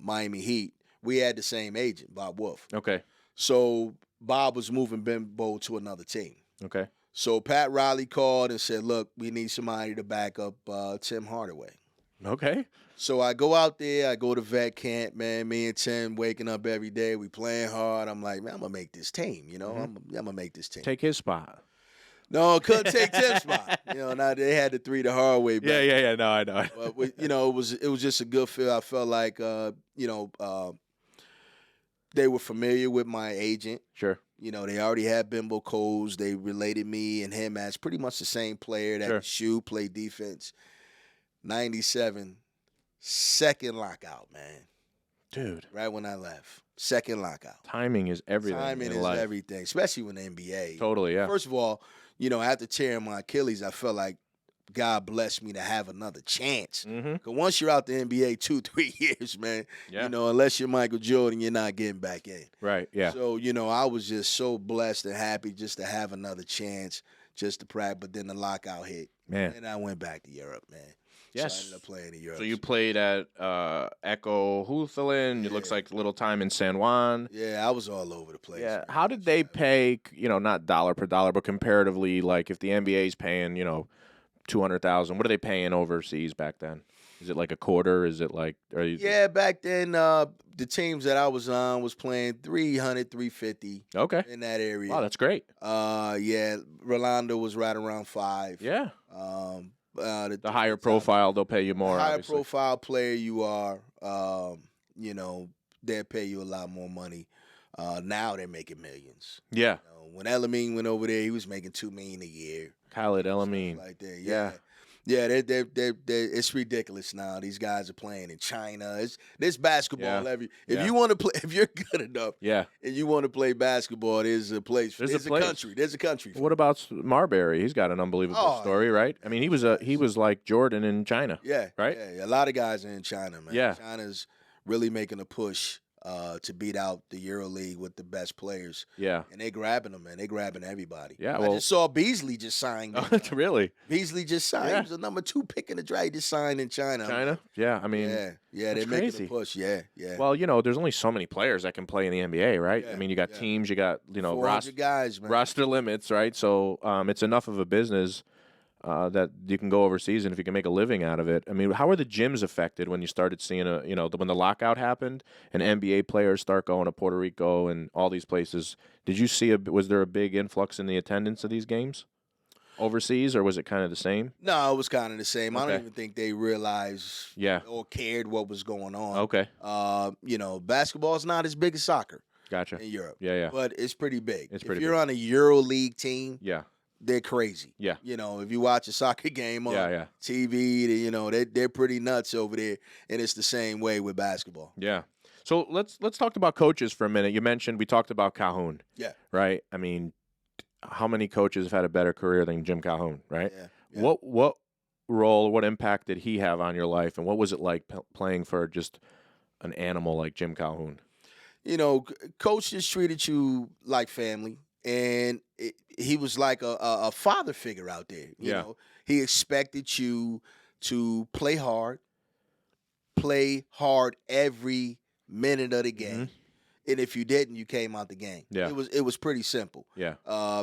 Miami Heat, we had the same agent, Bob Wolf. Okay. So Bob was moving Bimbo to another team. Okay. So Pat Riley called and said, look, we need somebody to back up Tim Hardaway. Okay. So I go out there, I go to vet camp, man. Me and Tim waking up every day. We playing hard. I'm like, man, I'm going to make this team, you know. I'm going to make this team. Take his spot. No, couldn't take Tim's spot. You know, now they had the three the hard way back. Yeah. No, I know. But, you know, it was just a good feel. I felt like, they were familiar with my agent. Sure. You know, they already had Bimbo Coles. They related me and him as pretty much the same player that could shoot, play defense. 97, second lockout, man. Dude. Right when I left. Second lockout. Timing is everything. Timing is everything, especially with the NBA. Totally, yeah. First of all, you know, after tearing my Achilles, I felt like God blessed me to have another chance. Because once you're out the NBA 2-3 years, man, you know, unless you're Michael Jordan, you're not getting back in. Right, yeah. So, you know, I was just so blessed and happy just to have another chance just to practice. But then the lockout hit. Man. And I went back to Europe, man. Yes. So I ended up playing in Europe. So you played at Echo Houthaland. It looks like a little time in San Juan. Yeah, I was all over the place. Yeah. Man. How did they pay, you know, not dollar per dollar, but comparatively, like if the NBA's paying, you know, $200,000, what are they paying overseas back then? Is it like a quarter? Is it like Yeah, back then the teams that I was on was playing $300, $350. Okay. In that area. Wow, that's great. Yeah, Rolando was right around $5. Yeah. The higher profile, they'll pay you more. The higher obviously. profile player you are, you know, they'll pay you a lot more money. Now they're making millions. Yeah. You know, when Elamine went over there, he was making $2 million a year. Khalid Elamine. Like that. Yeah. Yeah, it's ridiculous now. These guys are playing in China. There's basketball every. If you want to play, if you're good enough, and you want to play basketball, there's a place. There's a country. There's a country. What about Marbury? He's got an unbelievable story, right? I mean, he was like Jordan in China. Yeah, right. Yeah, a lot of guys are in China, man. Yeah, China's really making a push to beat out the EuroLeague with the best players. Yeah. And they grabbing them, man. They grabbing everybody. Yeah, I just saw Beasley just signed. Really? Beasley just signed. He was the number 2 pick in the draft. He just signed in China. China? Yeah, I mean. Yeah, they're making a push. Yeah. Well, you know, there's only so many players that can play in the NBA, right? Yeah, I mean, you got teams, you got, you know, guys, man. roster limits, right? So it's enough of a business that you can go overseas, and if you can make a living out of it. I mean, how were the gyms affected when you started seeing when the lockout happened and NBA players start going to Puerto Rico and all these places? Did you see was there a big influx in the attendance of these games overseas, or was it kind of the same? No, it was kind of the same. I don't even think they realized or cared what was going on. Okay. You know, basketball is not as big as soccer. Gotcha. In Europe. Yeah. But it's pretty big. It's pretty if you're big. on a EuroLeague team, they're crazy. Yeah. You know, if you watch a soccer game on TV, you know, they're pretty nuts over there, and it's the same way with basketball. Yeah. So let's talk about coaches for a minute. We talked about Calhoun. Yeah. Right? I mean, how many coaches have had a better career than Jim Calhoun, right? Yeah. What role, what impact did he have on your life, and what was it like playing for just an animal like Jim Calhoun? You know, Coach just treated you like family, and he was like a father figure out there. You know, he expected you to play hard every minute of the game. And if you didn't, you came out the game. Yeah. It was pretty simple. Yeah.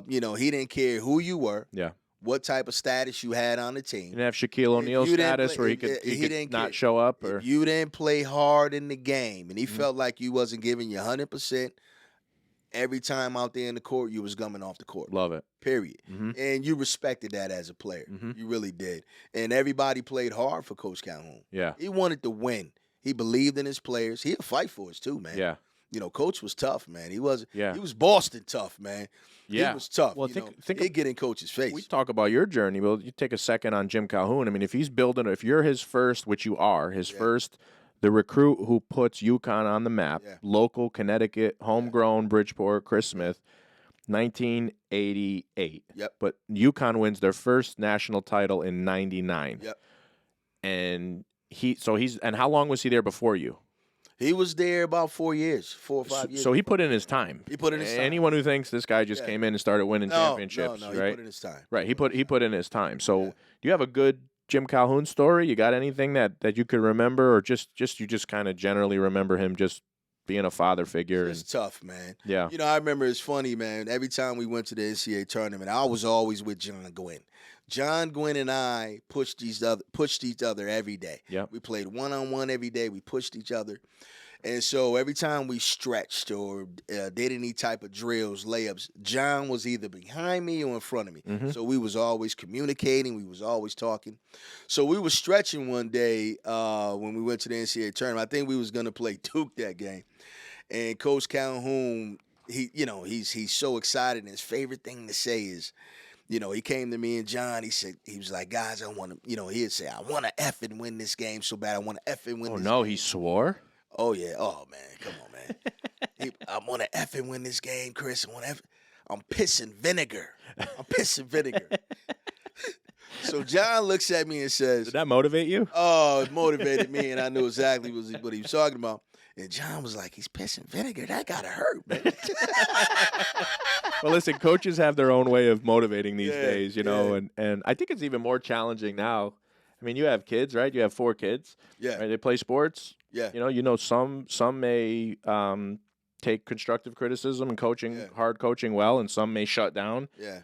You know, he didn't care who you were. Yeah. What type of status you had on the team. He didn't have Shaquille O'Neal status where he could not show up. Or if you didn't play hard in the game, and he felt like you wasn't giving you 100% every time out there in the court, you was gumming off the court. Love it. Period. And you respected that as a player. You really did. And everybody played hard for Coach Calhoun. Yeah. He wanted to win. He believed in his players. He'd fight for us too, man. Yeah. You know, Coach was tough, man. He was Boston tough, man. Yeah. He was tough. Well, he'd get in Coach's face. We talk about your journey. Well, you take a second on Jim Calhoun. I mean, if you're his first, which you are, first, the recruit who puts UConn on the map, local Connecticut, homegrown Bridgeport, Chris Smith, 1988. Yep. But UConn wins their first national title in 99. Yep. And and how long was he there before you? He was there about 4 or 5 years. So he put in his time. He put in his time. Anyone who thinks this guy just came in and started winning championships, no, right? he put in his time. Right, he put in his time. So, do you have a good Jim Calhoun story? You got anything that you could remember, or just kind of generally remember him just being a father figure? It's tough, man. Yeah. You know, I remember it's funny, man. Every time we went to the NCAA tournament, I was always with John Gwynn. John Gwynn and I pushed each other every day. Yep. We played one-on-one every day. We pushed each other. And so every time we stretched or did any type of drills, layups, John was either behind me or in front of me. So we was always communicating. We was always talking. So we were stretching one day when we went to the NCAA tournament. I think we was going to play Duke that game. And Coach Calhoun, he's so excited. And his favorite thing to say is, you know, he came to me and John. He was like, guys, I want to, he'd say, I want to effing win this game so bad. I want to effing win this game. Oh, no, he swore? Oh, yeah. Oh, man. Come on, man. I want to effing win this game, Chris. I'm pissing vinegar. So John looks at me and says, did that motivate you? Oh, it motivated me, and I knew exactly what he was talking about. And John was like, he's pissing vinegar. That got to hurt, man. Well, listen, coaches have their own way of motivating these days, and I think it's even more challenging now. I mean, you have kids, right? You have 4 kids. Yeah. Right? They play sports. Yeah. Some may take constructive criticism and hard coaching well, and some may shut down. Yeah.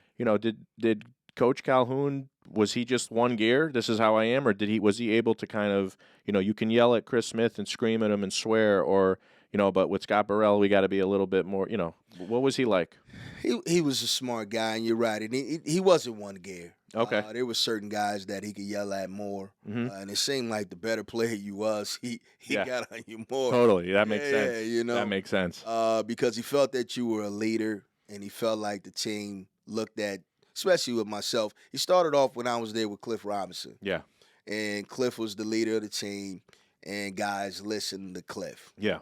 Did Coach Calhoun, was he just one gear? This is how I am, or was he able to kind of, you can yell at Chris Smith and scream at him and swear, or but with Scott Burrell, we got to be a little bit more. What was he like? He was a smart guy, and you're right, and he wasn't one gear. Okay. There were certain guys that he could yell at more, and it seemed like the better player you was, he got on you more. Totally, that makes sense. Yeah, that makes sense. Because he felt that you were a leader, and he felt like the team looked at, especially with myself. He started off when I was there with Cliff Robinson. Yeah. And Cliff was the leader of the team, and guys listened to Cliff. Yeah.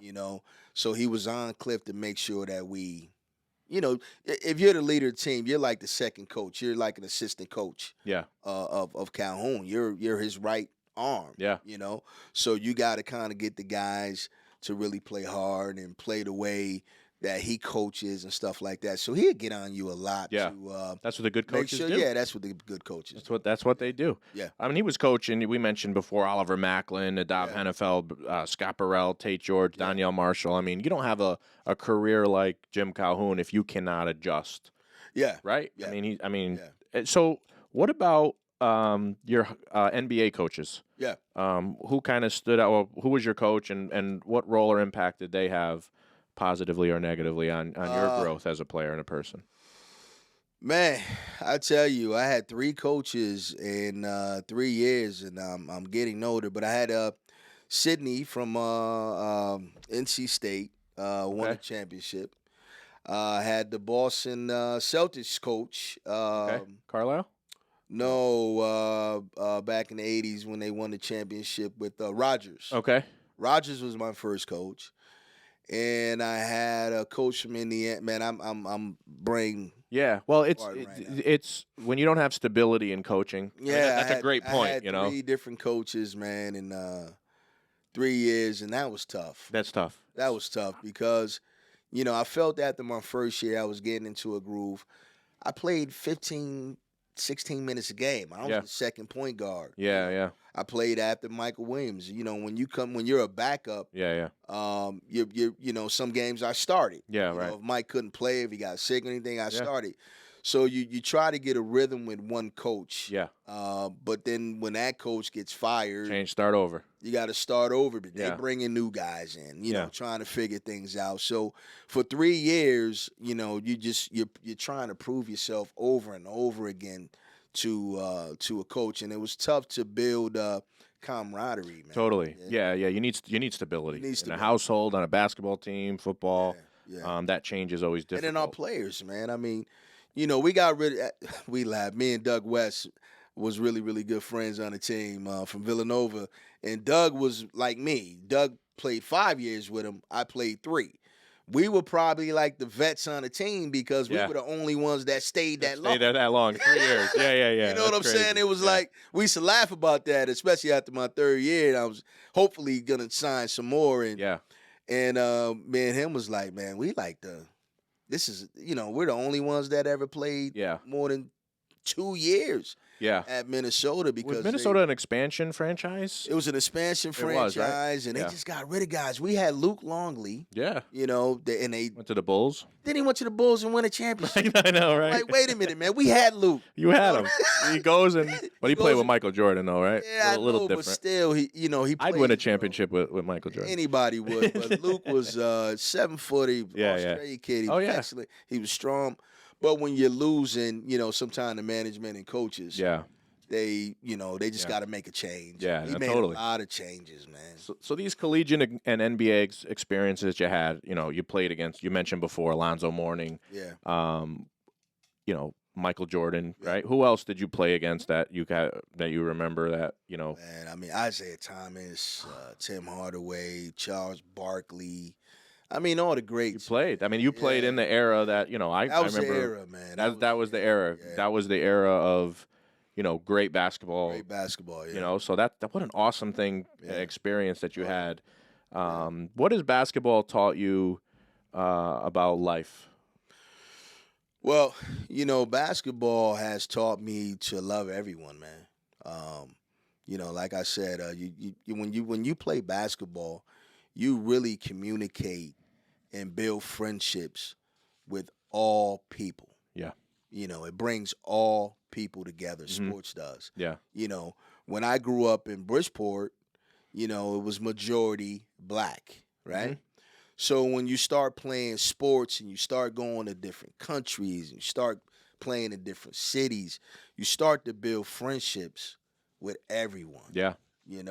So he was on Cliff to make sure that we. If you're the leader of the team, you're like the second coach. You're like an assistant coach. Yeah. Of Calhoun, you're his right arm. Yeah. So you got to kind of get the guys to really play hard and play the way that he coaches and stuff like that. So he'd get on you a lot. Yeah. That's what the good coaches do. Yeah, that's what the good coaches do. That's what they do. Yeah. I mean, he was coaching. We mentioned before Oliver Macklin, Nadav Hennefeld, Scott Burrell, Tate George, Donnell Marshall. I mean, you don't have a career like Jim Calhoun if you cannot adjust. Yeah. Right. Yeah. So what about your NBA coaches? Yeah. Who kind of stood out? Well, who was your coach, and what role or impact did they have, positively or negatively, on your growth as a player and a person? Man, I tell you, I had 3 coaches in 3 years, and I'm getting older. But I had Sydney from NC State, won a championship. I had the Boston Celtics coach. Carlisle? No, back in the 80s when they won the championship with Rogers. Okay. Rogers was my first coach. and I had a coach from Indiana. Man, I'm brain. Yeah, well, Right now. it's when you don't have stability in coaching. I mean, Yeah, that's a great I point. had You know, 3 different coaches, man, in 3 years, and that was tough. that's tough. That was tough because, I felt after my first year I was getting into a groove. I played 15, 16 minutes a game. I was Yeah. the second point guard. Yeah, yeah, I played after Michael Williams. When you're a backup, yeah, yeah, some games I started. yeah. Right. If Mike couldn't play, if he got sick or anything, I Yeah. started. So you try to get a rhythm with one coach. Yeah. But then when that coach gets fired, Start over. you got to start over. But they Yeah. bring in new guys in, Yeah. trying to figure things out. So for 3 years, you're trying to prove yourself over and over again to a coach, and it was tough to build camaraderie, man. Totally. Yeah, yeah. You need stability. You need In a stability. household, on a basketball team, football. Yeah. That change is always And difficult. then our players, man. I mean, we got rid of, we laughed. Me and Doug West was really, really good friends on the team from Villanova. And Doug was like me. Doug played 5 years with him. I played 3. We were probably like the vets on the team because we Yeah. were the only ones that stayed that long. Stay there that long, 3 years. Yeah, yeah, yeah. You know what I'm That's saying? crazy. It was Yeah. like we used to laugh about that, especially after my 3rd year. And I was hopefully gonna sign some more. And Yeah, me and him was like, man, we're the only ones that ever played yeah, more than 2 years yeah. at Minnesota because Was Minnesota an expansion franchise? it was an expansion It was, right? franchise, and Yeah. they just got rid of guys. We had Luke Longley, Yeah. and they Went to the Bulls. then he went to the Bulls and won a championship. I know, right? Like, wait a minute, man, we had Luke. You had him. He goes and, but he played goes with and- Michael Jordan, though, right? Yeah, a little I know, but different. still, he I'd played, win a championship with Michael Jordan. Anybody would, but Luke was 7 foot. He was Yeah, yeah. Australian kid. He Oh, was yeah. excellent. He was strong. But when you're losing, sometimes the management and coaches, Yeah. they just Yeah. got to make a change. Yeah, he no, made totally. a lot of changes, man. So these collegiate and NBA experiences you had, you played against. You mentioned before Alonzo Mourning, Yeah. Michael Jordan, Yeah. right? Who else did you play against that you remember that Man, I mean, Isaiah Thomas, Tim Hardaway, Charles Barkley. I mean, all the you greats. played? I mean, you played in the era that I That was remember. the era, man. That was the era. Yeah. That was the era of great basketball. Great basketball, yeah. So that what an awesome thing Yeah. experience that you Oh, had. What has basketball taught you about life? Well, basketball has taught me to love everyone, man. Like I said, when you play basketball, you really communicate and build friendships with all people. Yeah. It brings all people together. Mhm. Sports does. Yeah. When I grew up in Bridgeport, it was majority black, right? Mhm. So when you start playing sports and you start going to different countries and you start playing in different cities, you start to build friendships with everyone. Yeah. Yeah.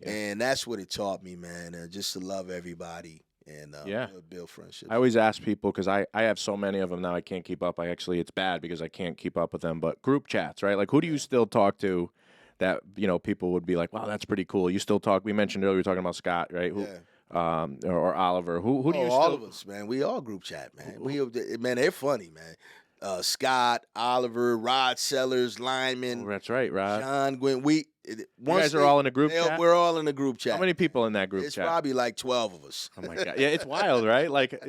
Yeah. And that's what it taught me, man, just to love everybody and Yeah. build friendships. I always ask people because I have so many of them now I can't keep up. It's bad because I can't keep up with them. But group chats, right? Like who do you still talk to that people would be like, wow, that's pretty cool. You still talk. We mentioned earlier we were talking about Scott, right? Who, Yeah. or Oliver. Who do you all still? of us, man. We all group chat, man. Man, they're funny, man. Scott, Oliver, Rod Sellers, Lyman, Oh, that's right, Rod. John Gwynn. You guys are all in a group chat. We're all in a group chat. How many people in that group It's chat? probably like 12 of us. Oh my god, yeah, it's wild, right? Like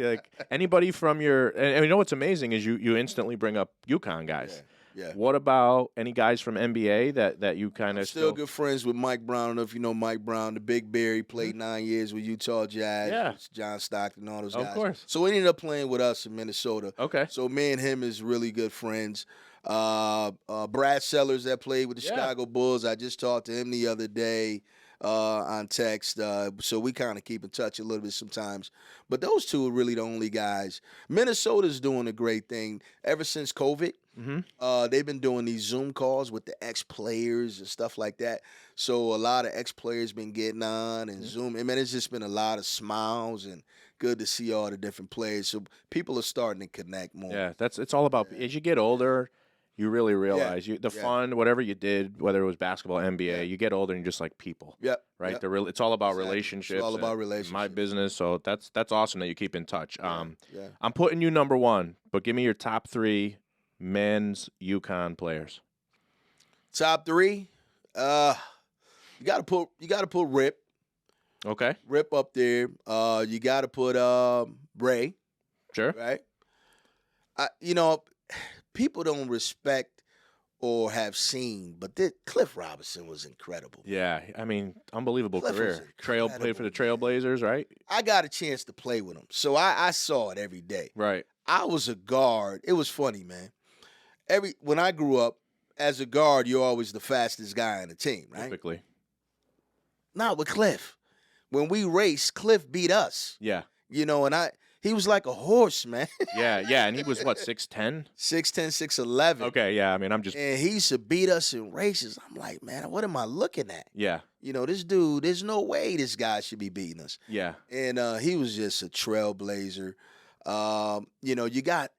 anybody from your, and what's amazing is you instantly bring up UConn guys. Yeah. What about any guys from NBA that you kind I'm of still good friends with Mike Brown. I don't know if you know Mike Brown, the Big Bear. He played 9 years with Utah Jazz. Yeah. John Stockton, all those Of guys. course. So he ended up playing with us in Minnesota. Okay. So me and him is really good friends. Brad Sellers that played with the Yeah. Chicago Bulls. I just talked to him the other day on text. So we kind of keep in touch a little bit sometimes. But those two are really the only guys. Minnesota's doing a great thing ever since COVID. Mm-hmm. They've been doing these Zoom calls with the ex-players and stuff like that. So a lot of ex-players been getting on and Zoom. I mean, it's just been a lot of smiles and good to see all the different players. So people are starting to connect more. Yeah, it's all about as you get older. you really realize the yeah. fun, whatever you did, whether it was basketball, NBA, Yeah. you get older and you're just like people. Yep. Right? Yep. It's all about Exactly. relationships. It's all about and relationships. My business, so that's awesome that you keep in touch. Yeah. I'm putting you number 1, but give me your top 3 men's UConn players. Top 3, you gotta put Rip. Okay. Rip up there. You gotta put Bray. Sure. Right. People don't respect or have seen, but Cliff Robinson was incredible. Yeah, I mean, unbelievable Cliff career. was Played for the incredible, Trailblazers, right? I got a chance to play with him, so I saw it every day. Right. I was a guard. It was funny, man. When I grew up, as a guard, you're always the fastest guy on the team, right? Typically. Not with Cliff. When we raced, Cliff beat us. Yeah. And he was like a horse, man. Yeah, and he was what, 6'10"? 6'10", 6'11". Okay, yeah. I mean, I'm just. And he used to beat us in races. I'm like, man, what am I looking at? Yeah. This dude, there's no way this guy should be beating us. Yeah. And he was just a trailblazer. You got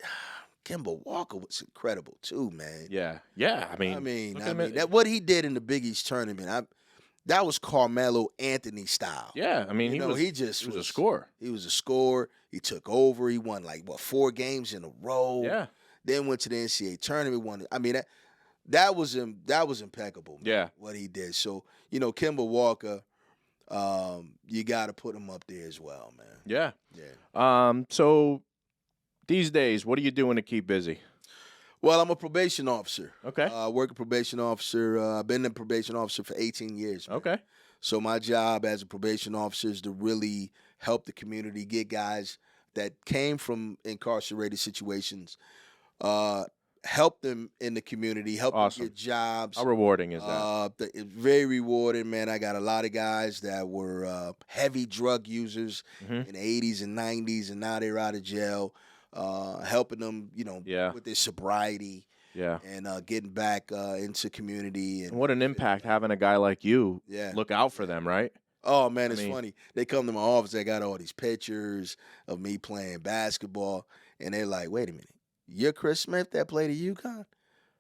Kemba Walker was incredible too, man. Yeah. I mean, that what he did in the Big East tournament, that was Carmelo Anthony style. Yeah, I mean, he was a scorer. He was a scorer. He took over. He won 4 games in a row. Yeah. Then went to the NCAA tournament. Won. I mean, that was impeccable. Man, yeah. What he did. So Kemba Walker, you got to put him up there as well, man. Yeah. Yeah. So these days, what are you doing to keep busy? Well, I'm a probation officer. Okay. Work a probation officer. I've been a probation officer for 18 years. Man. Okay. So my job as a probation officer is to really help the community, get guys that came from incarcerated situations, help them in the community, help them get jobs. How rewarding is that? It's very rewarding, man. I got a lot of guys that were heavy drug users in the 80s and 90s, and now they're out of jail. Helping them, with their sobriety, and getting back into community. And what an impact having a guy like you look out for them, right? Oh man, it's funny. They come to my office. They got all these pictures of me playing basketball, and they're like, "Wait a minute, you're Chris Smith that played at UConn?"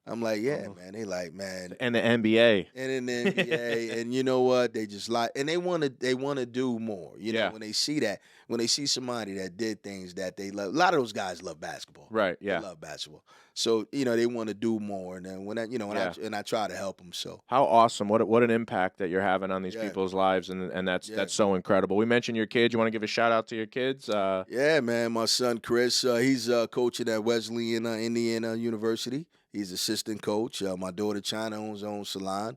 I'm like, "Yeah, man." They like, man, and the NBA, and in the NBA, and you know what? They just like, and they want to do more. When they see that, when they see somebody that did things that they love. A lot of those guys love basketball, right? Yeah, they love basketball. So they want to do more, and then when I try to help them. So how awesome! What an impact that you're having on these people's lives, and that's so incredible. We mentioned your kids. You want to give a shout out to your kids? Yeah, man. My son Chris, he's coaching at Wesleyan Indiana University. He's assistant coach. My daughter China owns her own salon.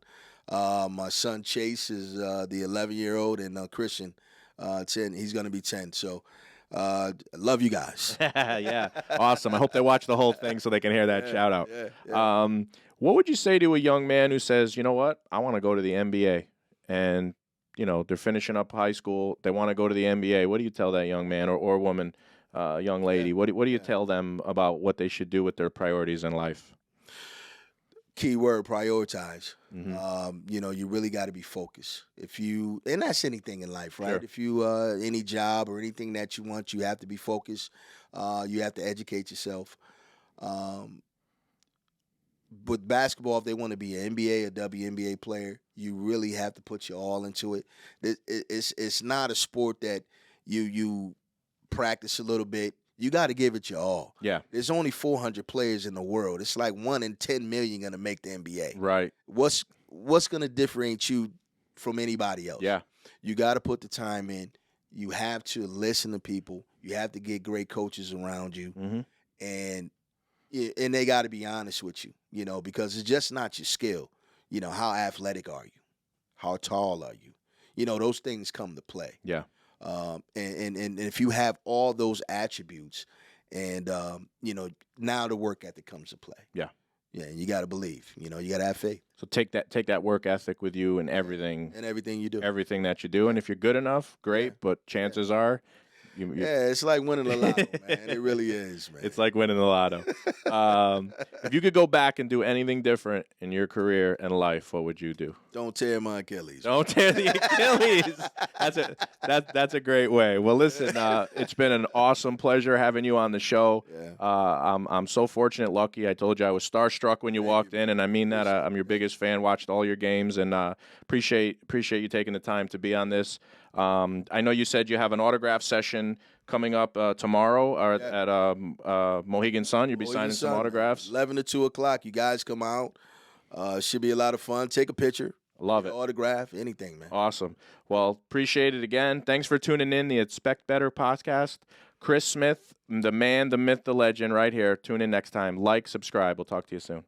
My son Chase is the 11-year-old, and Christian, 10. He's going to be 10. So, love you guys. Yeah, awesome. I hope they watch the whole thing so they can hear that shout out. Yeah. What would you say to a young man who says, you know what, I want to go to the NBA, and they're finishing up high school, they want to go to the NBA? What do you tell that young man or woman, young lady? What do you tell them about what they should do with their priorities in life? Key word, prioritize. Mm-hmm. You really got to be focused. And that's anything in life, right? Sure. If you any job or anything that you want, you have to be focused. You have to educate yourself. With basketball, if they want to be an NBA or WNBA player, you really have to put your all into it. It's not a sport that you practice a little bit. You got to give it your all. Yeah. There's only 400 players in the world. It's like 1 in 10 million going to make the NBA. Right. What's going to differentiate you from anybody else? Yeah. You got to put the time in. You have to listen to people. You have to get great coaches around you. Mm-hmm. And they got to be honest with you, because it's just not your skill. How athletic are you? How tall are you? Those things come to play. Yeah. And if you have all those attributes, and now the work ethic comes to play. Yeah. Yeah, and you got to believe. You got to have faith. So take that work ethic with you in everything. And everything you do. Everything that you do, and if you're good enough, great. But chances are, Yeah, it's like winning the lotto, man. It really is, man. It's like winning the lotto. If you could go back and do anything different in your career and life, what would you do? Don't tear my Achilles. Don't tear the Achilles. That's a great way. Well, listen, it's been an awesome pleasure having you on the show. Yeah. I'm so fortunate, lucky. I told you I was starstruck when you walked in, and I mean that. I'm your biggest fan. Watched all your games, and appreciate you taking the time to be on this. I know you said you have an autograph session coming up tomorrow at Mohegan Sun. You'll be signing some autographs. 11 to 2 o'clock. You guys come out. Should be a lot of fun. Take a picture. Love it. Autograph, anything, man. Awesome. Well, appreciate it again. Thanks for tuning in the Expect Better podcast. Chris Smith, the man, the myth, the legend right here. Tune in next time. Like, subscribe. We'll talk to you soon.